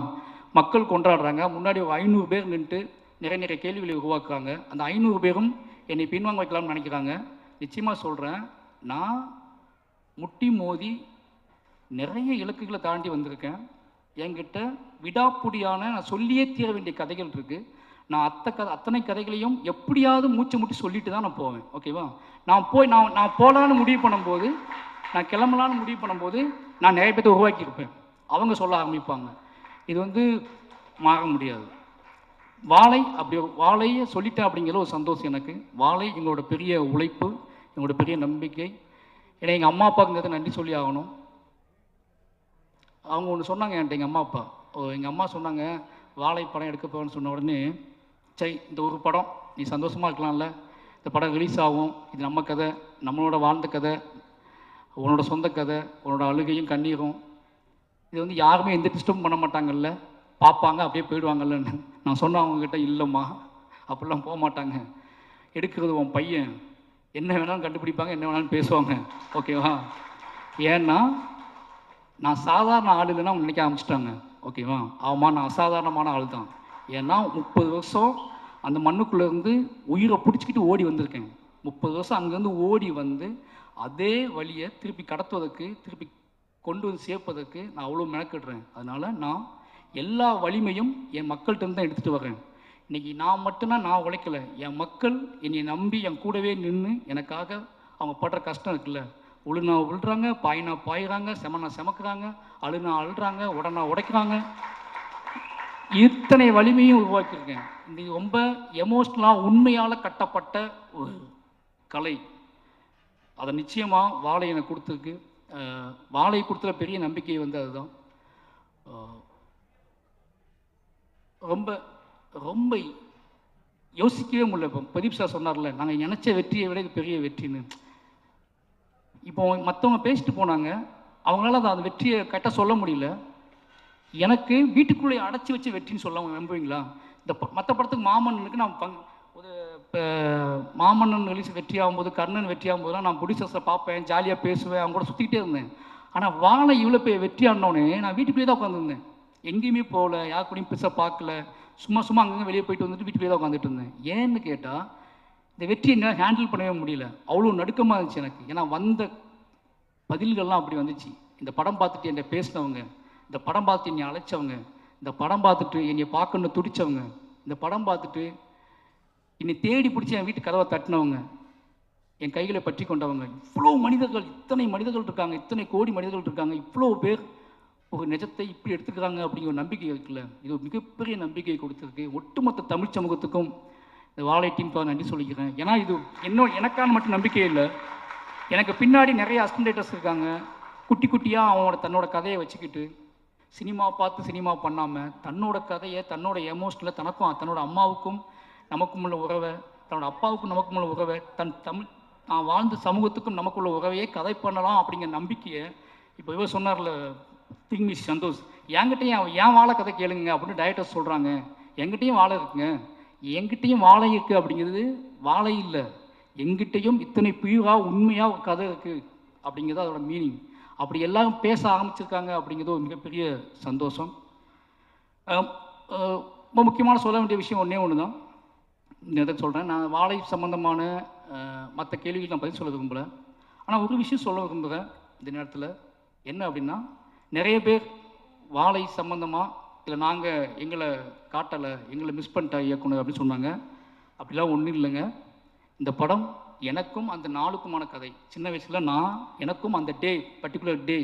மக்கள் கொண்டாடுறாங்க, முன்னாடி ஒரு 500 பேர் நின்றுட்டு நிறைய கேள்விகளை உருவாக்குறாங்க. அந்த 500 பேரும் என்னை பின்வாங்க வைக்கலாம்னு நினைக்கிறாங்க. நிச்சயமாக சொல்கிறேன், நான் முட்டி மோதி நிறைய இலக்குகளை தாண்டி வந்திருக்கேன். என்கிட்ட விடாப்புடியான நான் சொல்லியே தீர வேண்டிய கதைகள் இருக்குது. நான் அத்தனை கதைகளையும் எப்படியாவது மூச்சை முட்டி சொல்லிட்டு தான் நான் போவேன், ஓகேவா. நான் போகலான்னு முடிவு பண்ணும்போது, நான் கிளம்பலான்னு முடிவு பண்ணும்போது நான் நிறைய பேர்த்த உருவாக்கியிருப்பேன், அவங்க சொல்ல ஆரம்பிப்பாங்க. இது வந்து மாற முடியாது. வாழையை சொல்லிட்டேன் அப்படிங்கிற ஒரு சந்தோஷம் எனக்கு. வாழை எங்களோட பெரிய உழைப்பு, எங்களோட பெரிய நம்பிக்கை. ஏன்னா எங்கள் அம்மா அப்பாவுங்கிறத நன்றி சொல்லி ஆகணும். அவங்க ஒன்று சொன்னாங்க என்கிட்ட, எங்கள் அம்மா சொன்னாங்க, வாழை படம் எடுக்க போவேன்னு சொன்ன உடனே, சரி இந்த ஒரு படம் நீ சந்தோஷமாக இருக்கலாம்ல, இந்த படம் ரிலீஸ் ஆகும், இது நம்ம கதை, நம்மளோட வாழ்ந்த கதை, உன்னோட சொந்த கதை, உன்னோட அழுகையும் கண்ணீரும், இது வந்து யாருமே எந்த டிஸ்டர்ப் பண்ண மாட்டாங்கல்ல, பார்ப்பாங்க அப்படியே போயிடுவாங்கல்லன்னு நான் சொன்னேன். அவங்கக்கிட்ட இல்லைம்மா அப்படிலாம் போக மாட்டாங்க, எடுக்கிறது உன் பையன், என்ன வேணாலும் கண்டுபிடிப்பாங்க, என்ன வேணாலும் பேசுவாங்க, ஓகேவா. ஏன்னா நான் சாதாரண ஆள் இல்லைன்னா அவங்க நினைக்க ஆரம்பிச்சிட்டாங்க, ஓகேவா. ஆமாம், நான் அசாதாரணமான ஆள் தான். ஏன்னா 30 வருஷம் அந்த மண்ணுக்குள்ளேருந்து உயிரை பிடிச்சிக்கிட்டு ஓடி வந்திருக்கேன். 30 வருஷம் அங்கேருந்து ஓடி வந்து அதே வழியை திருப்பி கடத்துவதற்கு, திருப்பி கொண்டு வந்து சேர்ப்பதற்கு நான் அவ்வளோ மெனக்கிடுறேன். அதனால் நான் எல்லா வலிமையும் என் மக்கள்கிட்ட தான் எடுத்துகிட்டு வரேன். இன்றைக்கி நான் மட்டும்தான் நான் உழைக்கலை, என் மக்கள் என்னை நம்பி என் கூடவே நின்று எனக்காக அவங்க படுற கஷ்டம் இருக்குல்ல, உழுனா உழுறாங்க, பாயினா பாயிறாங்க, செமனா செமக்குறாங்க, அழுனா அழுறாங்க, உடனா உடைக்கிறாங்க, இத்தனை வலிமையும் உருவாக்கியிருக்கேன். இது ரொம்ப எமோஷ்னலாக உண்மையால் கட்டப்பட்ட ஒரு கலை. அதை நிச்சயமாக வாழை எனக்கு கொடுத்துருக்கு. வாழை கொடுத்துற பெரிய நம்பிக்கை வந்து அதுதான். ரொம்ப ரொம்ப யோசிக்கவே முடியல. இப்போ பிரதீப் சார் சொன்னார்ல, நாங்கள் நினச்ச வெற்றியை விட இது பெரிய வெற்றின்னு. இப்போ மற்றவங்க பேசிட்டு போனாங்க, அவங்களால அந்த வெற்றியை கரெக்டாக சொல்ல முடியல. எனக்கு வீட்டுக்குள்ளே அடைச்சி வச்சு வெற்றின்னு சொல்ல நம்புவீங்களா? இந்த மற்ற படத்துக்கு மாமன்னனுக்கு நான் ஒரு மாமன்னன் ரிலீஸ் வெற்றி ஆகும்போது, கர்ணன் வெற்றி ஆகும்போதுலாம் நான் ப்ரொடியூசர்ஸை பார்ப்பேன், ஜாலியாக பேசுவேன், அவங்க கூட சுற்றிக்கிட்டே இருந்தேன். ஆனால் வாழை இவ்வளோ போய் வெற்றி ஆனோடனே நான் வீட்டுக்குள்ளே தான் உட்காந்துருந்தேன், எங்கேயுமே போகல, யார் கூடயும் பெருசாக பார்க்கல, சும்மா அங்கங்கே வெளியே போயிட்டு வந்துட்டு வீட்டுக்குள்ளே தான் உட்காந்துட்டு இருந்தேன். ஏன்னு கேட்டால் இந்த வெற்றியை என்னால் ஹேண்டில் பண்ணவே முடியல, அவ்வளோ நடுக்கமாக இருந்துச்சு எனக்கு. ஏன்னா வந்த பதில்கள்லாம் அப்படி வந்துச்சு. இந்த படம் பார்த்துட்டு என்னை பேசினவங்க, இந்த படம் பார்த்து என்னை அழைச்சவங்க, இந்த படம் பார்த்துட்டு என்னை பார்க்கணுன்னு துடித்தவங்க, இந்த படம் பார்த்துட்டு என்னை தேடி பிடிச்சி என் வீட்டு கதவை தட்டினவங்க, என் கைகளை பற்றி கொண்டவங்க, இவ்வளோ மனிதர்கள், இத்தனை மனிதர்கள் இருக்காங்க, இத்தனை கோடி மனிதர்கள் இருக்காங்க, இவ்வளோ பேர் ஒரு நிஜத்தை இப்படி எடுத்துக்கிறாங்க அப்படிங்கிற ஒரு நம்பிக்கை இருக்குல்ல, இது ஒரு மிகப்பெரிய நம்பிக்கையை கொடுத்துருக்கு. ஒட்டுமொத்த தமிழ் சமூகத்துக்கும் இந்த வாழை டீமுக்காக நன்றி சொல்லிக்கிறேன். ஏன்னா இது எனக்கான மட்டும் நம்பிக்கை இல்லை, எனக்கு பின்னாடி நிறைய அசிஸ்டன்டேட்டர்ஸ் இருக்காங்க, குட்டி குட்டியாக தன்னோட கதையை வச்சுக்கிட்டு சினிமா பார்த்து சினிமா பண்ணாமல் தன்னோட கதையை, தன்னோட எமோஷனலை, தனக்கும் தன்னோட அம்மாவுக்கும் நமக்கும் உள்ள உறவை, தன்னோட அப்பாவுக்கும் நமக்கும் உள்ள உறவை, நான் வாழ்ந்த சமூகத்துக்கும் நமக்குள்ள உறவையே கதை பண்ணலாம் அப்படிங்கிற நம்பிக்கையை, இப்போ இவர் சொன்னார்ல திங்மிஸ் சந்தோஷ், என்கிட்டையும் ஏன் வாழை கதை கேளுங்க அப்படின்னு டைரக்டர்ஸ் சொல்கிறாங்க. என்கிட்டையும் வாழை இருக்குங்க, என்கிட்டையும் வாழை இருக்குது அப்படிங்கிறது வாழை இல்லை, எங்கிட்டையும் இத்தனை பியூராக உண்மையாக ஒரு கதை இருக்குது அப்படிங்கிறது அதோட மீனிங். அப்படி எல்லாரும் பேச ஆரம்பிச்சிருக்காங்க அப்படிங்கிறது ஒரு மிகப்பெரிய சந்தோஷம். ரொம்ப முக்கியமான சொல்ல வேண்டிய விஷயம் ஒன்று தான், எதை சொல்கிறேன், நான் வாழை சம்மந்தமான மற்ற கேள்விகள் நான் பதில் சொல்ல விரும்பலை. ஆனால் ஒரு விஷயம் சொல்ல விரும்புகிறேன் இந்த நேரத்தில். என்ன அப்படின்னா, நிறைய பேர் வாழை சம்மந்தமாக இல்லை நாங்கள் எங்களை காட்டலை, எங்களை மிஸ் பண்ணிட்டா இயக்குனர் அப்படின்னு சொன்னாங்க. அப்படிலாம் ஒன்றும் இல்லைங்க. இந்த படம் எனக்கும் அந்த நாளுக்குமான கதை. சின்ன வயசில் எனக்கும் அந்த டே, பர்டிகுலர் டே,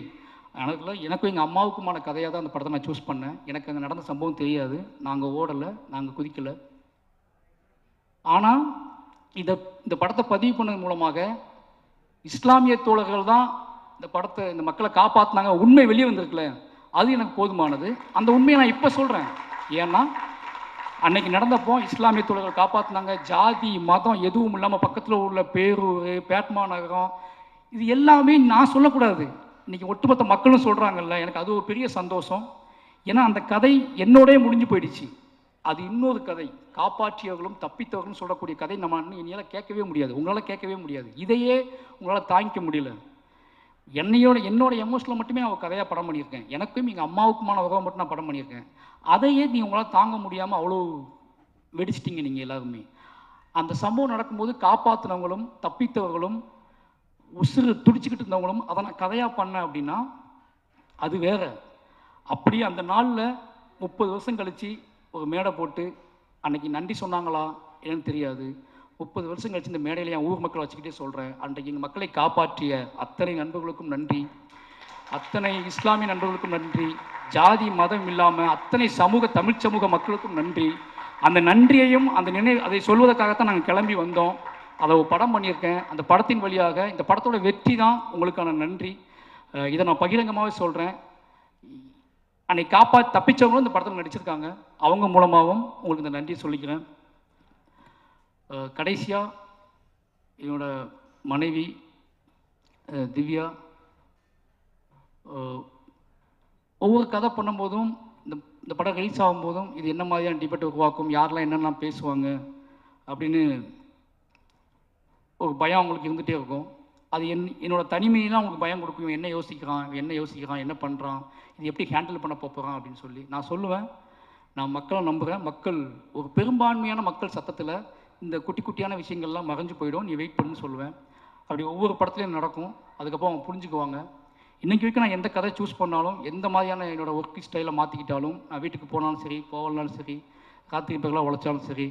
எனக்கும் எங்கள் அம்மாவுக்குமான கதையாக தான் அந்த படத்தை நான் சூஸ் பண்ணேன். எனக்கு அங்கே நடந்த சம்பவம் தெரியாது, நாங்கள் ஓடலை, நாங்கள் குதிக்கலை. ஆனால் இந்த படத்தை பதிவு பண்ணது மூலமாக இஸ்லாமிய தோழர்கள் தான் இந்த மக்களை காப்பாற்றினாங்க, உண்மை வெளியே வந்திருக்குல்ல, அது எனக்கு போதுமானது. அந்த உண்மையை நான் இப்போ சொல்கிறேன். ஏன்னா அன்னைக்கு நடந்தப்போ இஸ்லாமிய தோழர்கள் காப்பாற்றினாங்க. ஜாதி மதம் எதுவும் இல்லாமல் பக்கத்தில் உள்ள பேரூர், பேட்மா நகரம், இது எல்லாமே நான் சொல்லக்கூடாது, இன்றைக்கி ஒட்டுமொத்த மக்களும் சொல்கிறாங்கல்ல. எனக்கு அது ஒரு பெரிய சந்தோஷம். ஏன்னா அந்த கதை என்னோடய முடிஞ்சு போயிடுச்சு. அது இன்னொரு கதை, காப்பாற்றியவர்களும் தப்பித்தவர்களும் சொல்லக்கூடிய கதை நம்ம என்னால் கேட்கவே முடியாது, உங்களால் கேட்கவே முடியாது. இதையே உங்களால் தாங்கிக்க முடியல. என்னோட எமோஷனில் மட்டுமே நான் கதையாக படம் பண்ணியிருக்கேன். எனக்கும் எங்கள் அம்மாவுக்குமான உறவை மட்டும் நான் படம் பண்ணியிருக்கேன். அதையே நீங்கள் உங்களால் தாங்க முடியாமல் அவ்வளோ வெடிச்சிட்டிங்க நீங்கள் எல்லாருமே. அந்த சம்பவம் நடக்கும்போது காப்பாற்றினவங்களும் தப்பித்தவர்களும் உசுறு துடிச்சிக்கிட்டு இருந்தவங்களும் அதை நான் கதையாக பண்ணேன் அப்படின்னா அது வேற. அப்படியே அந்த நாளில் 30 வருஷம் கழித்து ஒரு மேடை போட்டு அன்னைக்கு நன்றி சொன்னாங்களா என்னன்னு தெரியாது. 30 வருஷம் கழிச்சு இந்த மேடையில் என் ஊர் மக்கள் வச்சுக்கிட்டே சொல்கிறேன், அன்றைக்கு எங்கள் மக்களை காப்பாற்றிய அத்தனை நண்பர்களுக்கும் நன்றி, அத்தனை இஸ்லாமிய நண்பர்களுக்கும் நன்றி, ஜாதி மதம் இல்லாமல் அத்தனை தமிழ் சமூக மக்களுக்கும் நன்றி. அந்த நன்றியையும் அதை சொல்வதற்காகத்தான் நாங்கள் கிளம்பி வந்தோம். அதை ஒரு படம் பண்ணியிருக்கேன். அந்த படத்தின் வழியாக இந்த படத்தோட வெற்றி தான் உங்களுக்கான நன்றி. இதை நான் பகிரங்கமாகவே சொல்கிறேன். அன்னைக்கு தப்பிச்சவங்களும் இந்த படத்தில் நடிச்சிருக்காங்க. அவங்க மூலமாகவும் உங்களுக்கு இந்த நன்றியை சொல்லிக்கிறேன். கடைசியாக என்னோட மனைவி திவ்யா, ஒவ்வொரு கதை பண்ணும்போதும் இந்த படம் ரிலீஸ் ஆகும்போதும் இது என்ன மாதிரியான டிபேட் உருவாக்கும், யாரெல்லாம் என்னெல்லாம் பேசுவாங்க அப்படின்னு ஒரு பயம் அவங்களுக்கு இருந்துகிட்டே இருக்கும். அது என்னோட தனிமையெல்லாம் அவங்களுக்கு பயம் கொடுக்கும். என்ன யோசிக்கிறான், என்ன பண்ணுறான், இது எப்படி ஹேண்டில் பண்ண போகிறான் அப்படின்னு சொல்லி. நான் சொல்லுவேன், நான் மக்களை நம்புகிறேன். மக்கள் ஒரு பெரும்பான்மையான மக்கள் சத்தத்தில் இந்த குட்டி குட்டியான விஷயங்கள்லாம் மறைஞ்சு போயிடும், நீ வெயிட் பண்ணுன்னு சொல்லுவேன். அப்படி ஒவ்வொரு படத்துலையும் நடக்கும். அதுக்கப்புறம் அவங்க புரிஞ்சுக்குவாங்க. இன்றைக்கி வரைக்கும் நான் எந்த கதை சூஸ் பண்ணாலும், எந்த மாதிரியான என்னோடய ஒர்க் ஸ்டைலை மாற்றிக்கிட்டாலும், நான் வீட்டுக்கு போனாலும் சரி, போகலனாலும் சரி, காத்திருப்பெல்லாம் உழைச்சாலும் சரி,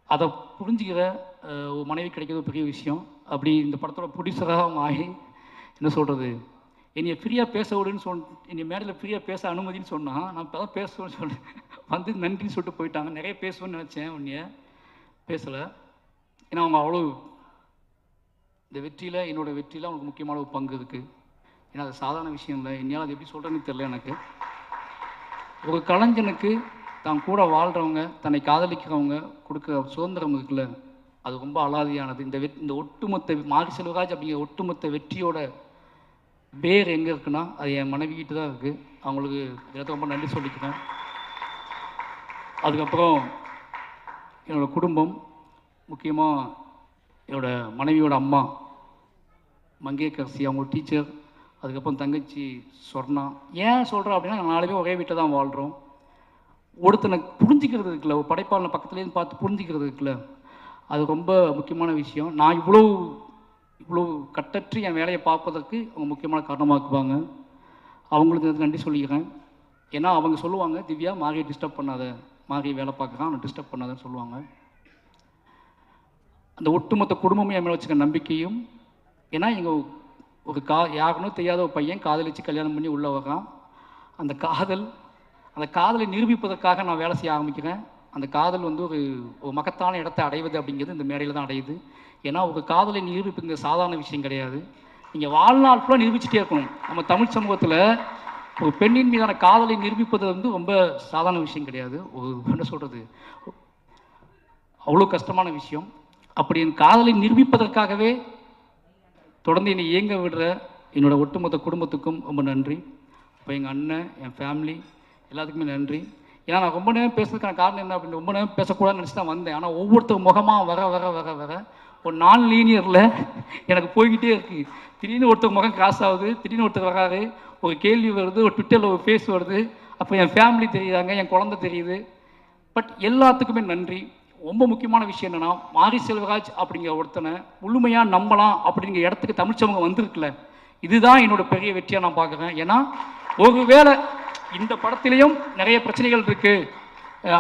அதை புரிஞ்சுக்கிற ஒரு மனைவி கிடைக்கிறது பெரிய விஷயம். அப்படி இந்த படத்தோட ப்ரொடியூசராக அவங்க ஆகி என்ன சொல்கிறது, என்னை ஃப்ரீயாக பேச விடுன்னு என்னை மேடையில் ஃப்ரீயாக பேச அனுமதின்னு சொன்னால் நான் இப்போ தான் பேசுவேன்னு சொன்னேன். வந்து நன்றின்னு சொல்லிட்டு போயிட்டாங்க. நிறைய பேசுவேன்னு நினச்சேன், உன்னைய பேசலை. ஏன்னா அவங்க அவ்வளோ இந்த வெற்றியில், என்னோடய வெற்றியில் அவங்களுக்கு முக்கியமான ஒரு பங்கு இருக்குது. ஏன்னா அது சாதாரண விஷயம் இல்லை. என்னால் அது எப்படி சொல்கிறேன்னு தெரியல. எனக்கு ஒரு கலைஞனுக்கு தான் கூட வாழ்கிறவங்க, தன்னை காதலிக்கிறவங்க கொடுக்குற சுதந்திரம் இருக்குல்ல, அது ரொம்ப அலாதியானது. இந்த ஒட்டுமொத்த மாரி செல்வராஜ் அப்படிங்கிற ஒட்டுமொத்த வெற்றியோட பேர் எங்கே இருக்குன்னா அது என் மனைவிக்கிட்ட தான் இருக்குது. அவங்களுக்கு எனக்கு ரொம்ப நன்றி சொல்லிக்கிறேன். அதுக்கப்புறம் என்னோடய குடும்பம், முக்கியமாக என்னோடய மனைவியோட அம்மா மங்கேக்கரசி, அவங்க டீச்சர், அதுக்கப்புறம் தங்கச்சி சொர்ணா. ஏன் சொல்கிறேன் அப்படின்னா, 4 பேரும் ஒரே வீட்டில் தான் வாழ்கிறோம். ஒருத்தனை புரிஞ்சிக்கிறது இருக்குல்ல, ஒரு படைப்பாளனை பக்கத்துலேருந்து பார்த்து புரிஞ்சிக்கிறது இருக்குல்ல, அது ரொம்ப முக்கியமான விஷயம். நான் இவ்வளோ கட்டற்று என் வேலையை பார்ப்பதற்கு அவங்க முக்கியமான காரணமாக்குவாங்க. அவங்களுக்கு நன்றி சொல்லிக்கிறேன். ஏன்னா அவங்க சொல்லுவாங்க, திவ்யா மாரியை டிஸ்டர்ப் பண்ணாத, மாரியை வேலை பார்க்குறான், அவனை டிஸ்டர்ப் பண்ணாதன்னு சொல்லுவாங்க. அந்த ஒட்டுமொத்த குடும்பமே என் மேலே வச்சுக்க நம்பிக்கையும். ஏன்னா எங்கள் ஒரு யாருன்னு தெரியாத ஒரு பையன் காதலிச்சு கல்யாணம் பண்ணி உள்ளே வர்றான். அந்த காதலை நிரூபிப்பதற்காக நான் வேலை செய்ய ஆரம்பிக்கிறேன். அந்த காதல் வந்து ஒரு மகத்தான இடத்தை அடைவது அப்படிங்கிறது இந்த மேடையில் தான் அடையுது. ஏன்னா ஒரு காதலை நிரூபிப்புங்க சாதாரண விஷயம் கிடையாது. நீங்கள் வாழ்நாள் ஃபுல்லாக நிரூபிச்சுட்டே இருக்கணும். நம்ம தமிழ் சமூகத்தில் ஒரு பெண்ணின் மீதான காதலை நிரூபிப்பது வந்து ரொம்ப சாதாரண விஷயம் கிடையாது. என்ன சொல்கிறது, அவ்வளோ கஷ்டமான விஷயம். அப்படி என் காதலை நிரூபிப்பதற்காகவே தொடர்ந்து என்னை இயங்க விடுற என்னோடய ஒட்டுமொத்த குடும்பத்துக்கும் ரொம்ப நன்றி. இப்போ எங்கள் அண்ணன், என் ஃபேமிலி எல்லாத்துக்குமே நன்றி. ஏன்னா நான் ரொம்ப நேரம் பேசுறதுக்கான காரணம் என்ன அப்படின்னு, ரொம்ப நேரம் பேசக்கூடாதுன்னு நினச்சி தான் வந்தேன். ஆனால் ஒவ்வொருத்தர் முகமாக வர வர வர வர ஒரு நான் லீனியரில் எனக்கு போய்கிட்டே இருக்குது. திடீர்னு ஒருத்தர் முகம் கிராஸ் ஆகுது, திடீர்னு ஒருத்தர் வராது, ஒரு கேள்வி வருது, ஒரு ட்விட்டரில் ஒரு ஃபேஸ் வருது, அப்போ என் ஃபேமிலி தெரியுறாங்க, என் குழந்தை தெரியுது. பட் எல்லாத்துக்குமே நன்றி. ரொம்ப முக்கியமான விஷயம் என்னென்னா, மாரி செல்வராஜ் அப்படிங்கிற ஒருத்தனை முழுமையாக நம்பலாம் அப்படிங்கிற இடத்துக்கு தமிழ் சமூகம் வந்திருக்குல்ல, இதுதான் என்னோட பெரிய வெற்றியாக நான் பார்க்குறேன். ஏன்னா ஒருவேளை இந்த படத்திலையும் நிறைய பிரச்சனைகள் இருக்குது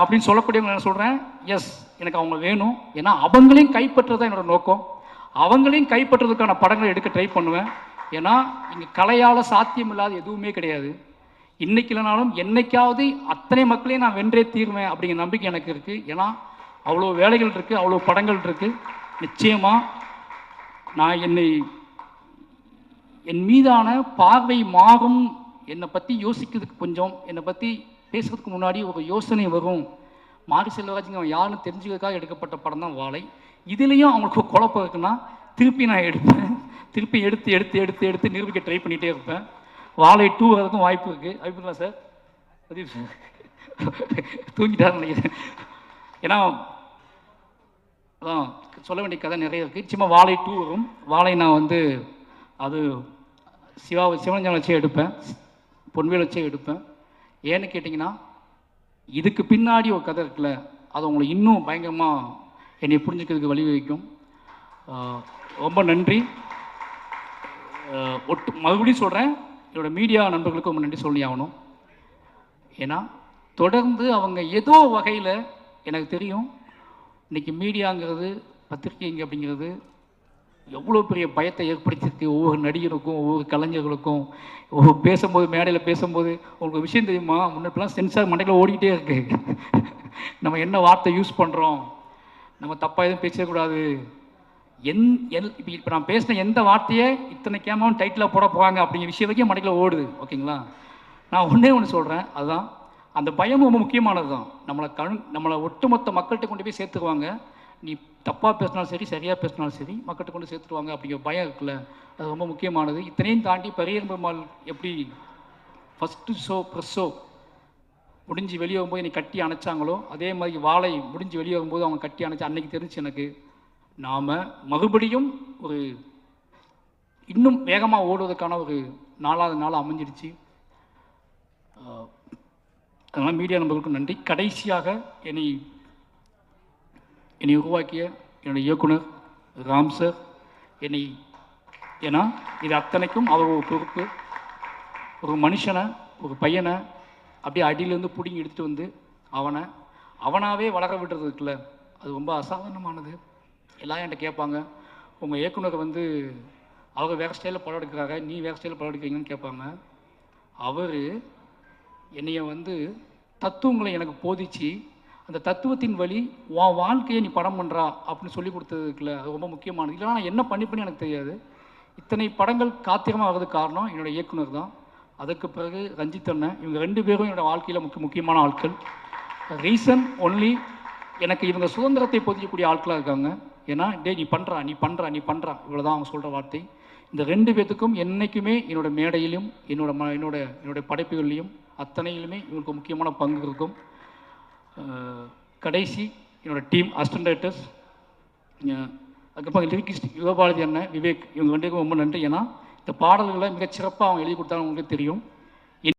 அப்படின்னு சொல்லக்கூடியவங்க நான் சொல்கிறேன், எஸ் எனக்கு அவங்க வேணும். ஏன்னா அவங்களையும் கைப்பற்றுறது தான் என்னோடய நோக்கம். அவங்களையும் கைப்பற்றுறதுக்கான படங்களை எடுக்க ட்ரை பண்ணுவேன். ஏன்னா இங்கே கலையால் சாத்தியம் இல்லாத எதுவுமே கிடையாது. இன்றைக்கி இல்லைனாலும் என்னைக்காவது அத்தனை மக்களையும் நான் வென்றே தீர்வேன் அப்படிங்கிற நம்பிக்கை எனக்கு இருக்குது. ஏன்னா அவ்வளோ வேலைகள் இருக்குது, அவ்வளோ படங்கள் இருக்குது. நிச்சயமாக நான் என் மீதான பார்வை மாறும், என்னை பற்றி யோசிக்கிறதுக்கு கொஞ்சம், என்னை பற்றி பேசுகிறதுக்கு முன்னாடி ஒரு யோசனை வரும், மாரி செல்வராஜுங்க அவன் யாருன்னு தெரிஞ்சுக்கிறதுக்காக எடுக்கப்பட்ட படம் தான் வாழை. இதுலேயும் அவங்களுக்கு குழப்பம் இருக்குன்னா திருப்பி நான் எடுப்பேன், திருப்பி எடுத்து நிரூபிக்க ட்ரை பண்ணிகிட்டே இருப்பேன். வாழை 2 வரதுக்கும் வாய்ப்பு இருக்குது. வாய்ப்புங்களா சார்? பிரதீப் சார் தூங்கிட்டாருன்னு நினைக்கிறேன். ஏன்னா அதான் சொல்ல வேண்டிய கதை நிறைய இருக்குது. சும்மா வாழை 2 வரும். வாழை நான் வந்து அது சிவனஞ்சன் வச்சே எடுப்பேன், பொன்வேல் வச்சே எடுப்பேன். ஏன்னு கேட்டிங்கன்னா இதுக்கு பின்னாடி ஒரு கதை இருக்குல்ல, அது உங்களை இன்னும் பயங்கரமாக என்னை புரிஞ்சுக்கிறதுக்கு வழிவகுக்கும். ரொம்ப நன்றி. மறுபடியும் சொல்கிறேன், என்னோடய மீடியா நண்பர்களுக்கு ரொம்ப நன்றி சொல்லி ஆகணும். ஏன்னா தொடர்ந்து அவங்க ஏதோ வகையில் எனக்கு தெரியும் இன்றைக்கி மீடியாங்கிறது பத்திரிகைங்க அப்படிங்கிறது எவ்வளோ பெரிய பயத்தை ஏற்படுத்தியிருக்கு ஒவ்வொரு நடிகருக்கும், ஒவ்வொரு கலைஞர்களுக்கும். ஒவ்வொரு பேசும்போது, மேடையில் பேசும்போது உங்களுக்கு விஷயம் தெரியுமா, முன்னெல்லாம் சென்சார் மண்டையில் ஓடிக்கிட்டே இருக்கு. நம்ம என்ன வார்த்தை யூஸ் பண்ணுறோம், நம்ம தப்பாக எதுவும் பேசக்கூடாது. இப்போ நான் பேசின எந்த வார்த்தையை இத்தனை கேமராவும் டைட்டில் போட போகிறாங்க அப்படிங்கிற விஷயம் வரைக்கும் மண்டையில் ஓடுது. ஓகேங்களா? நான் ஒன்று சொல்கிறேன், அதுதான் அந்த பயம் ரொம்ப முக்கியமானது தான். நம்மளை ஒட்டுமொத்த மக்கள்கிட்ட கொண்டு போய் சேர்த்துக்குவாங்க. நீ தப்பாக பேசினாலும் சரி, சரியாக பேசினாலும் சரி, மக்கள்கிட்ட கொண்டு சேர்த்துருவாங்க அப்படிங்கிற பயம் இருக்குல்ல, அது ரொம்ப முக்கியமானது. இத்தனையும் தாண்டி பரியர் பெருமாள் எப்படி ஃபஸ்ட்டு ஷோ ப்ரெஸ் ஷோ முடிஞ்சு வெளியே வரும்போது என்னை கட்டி அணைச்சாங்களோ, அதே மாதிரி வாழை முடிஞ்சு வெளியே வரும்போது அவங்க கட்டி அணைச்சி அன்னைக்கு தெரிஞ்சு எனக்கு நாம் மறுபடியும் ஒரு இன்னும் வேகமாக ஓடுவதற்கான ஒரு 4வது நாள் அமைஞ்சிடுச்சு. அதனால் மீடியா நண்பர்களுக்கும் நன்றி. கடைசியாக என்னை உருவாக்கிய என்னுடைய இயக்குனர் ராம் சார், ஏன்னா இது அத்தனைக்கும் அவர் ஒரு பொறுப்பு. ஒரு மனுஷனை, ஒரு பையனை அப்படியே அடியிலேருந்து பிடிங்கி எடுத்துகிட்டு வந்து அவனாகவே வளர விடுறது இருக்குல்ல, அது ரொம்ப அசாதாரணமானது. எல்லாம் என்கிட்ட கேட்பாங்க, உங்கள் இயக்குனர் வந்து அவங்க வேறு ஸ்டைலில் படம் எடுக்கிறாங்க, நீ வேறு ஸ்டைலில் படம் எடுக்கிறீங்கன்னு கேட்பாங்க. அவர் என்னைய வந்து தத்துவங்களை எனக்கு போதிச்சு அந்த தத்துவத்தின் வழி உன் வாழ்க்கையை நீ படம் பண்ணுறா அப்படின்னு சொல்லி கொடுத்ததுக்குல அது ரொம்ப முக்கியமானது. இல்லைனா நான் என்ன பண்ணி எனக்கு தெரியாது. இத்தனை படங்கள் காத்திரமாக ஆகிறதுக்கு காரணம் என்னோடய இயக்குனர் தான். அதுக்கு பிறகு ரஞ்சித் அண்ணன், இவங்க 2 பேரும் என்னோடய வாழ்க்கையில் முக்கியமான ஆட்கள். ரீசன் ஒன்லி எனக்கு இவங்க சுதந்திரத்தை போதிக்கக்கூடிய ஆட்களாக இருக்காங்க. ஏன்னா நீ பண்ணுறா இவ்வளோதான் அவங்க சொல்கிற வார்த்தை. இந்த 2 பேர்த்துக்கும் என்றைக்குமே என்னோடய மேடையிலும் என்னோட படைப்புகள்லையும் அத்தனையிலுமே இவங்களுக்கு முக்கியமான பங்கு இருக்கும். கடைசி என்னோடய டீம் அசிஸ்டன்ட் டைரக்டர்ஸ், அதுக்கப்புறம் லிரிக்கிஸ்ட் யுகபாரதி அண்ணன், விவேக், இவங்க 2 பேருக்கும் ரொம்ப நன்றி. ஏன்னா இந்த பாடல்களை மிகச்சிறப்பாக அவங்க எழுதி கொடுத்தாலும் உங்களுக்கு தெரியும்.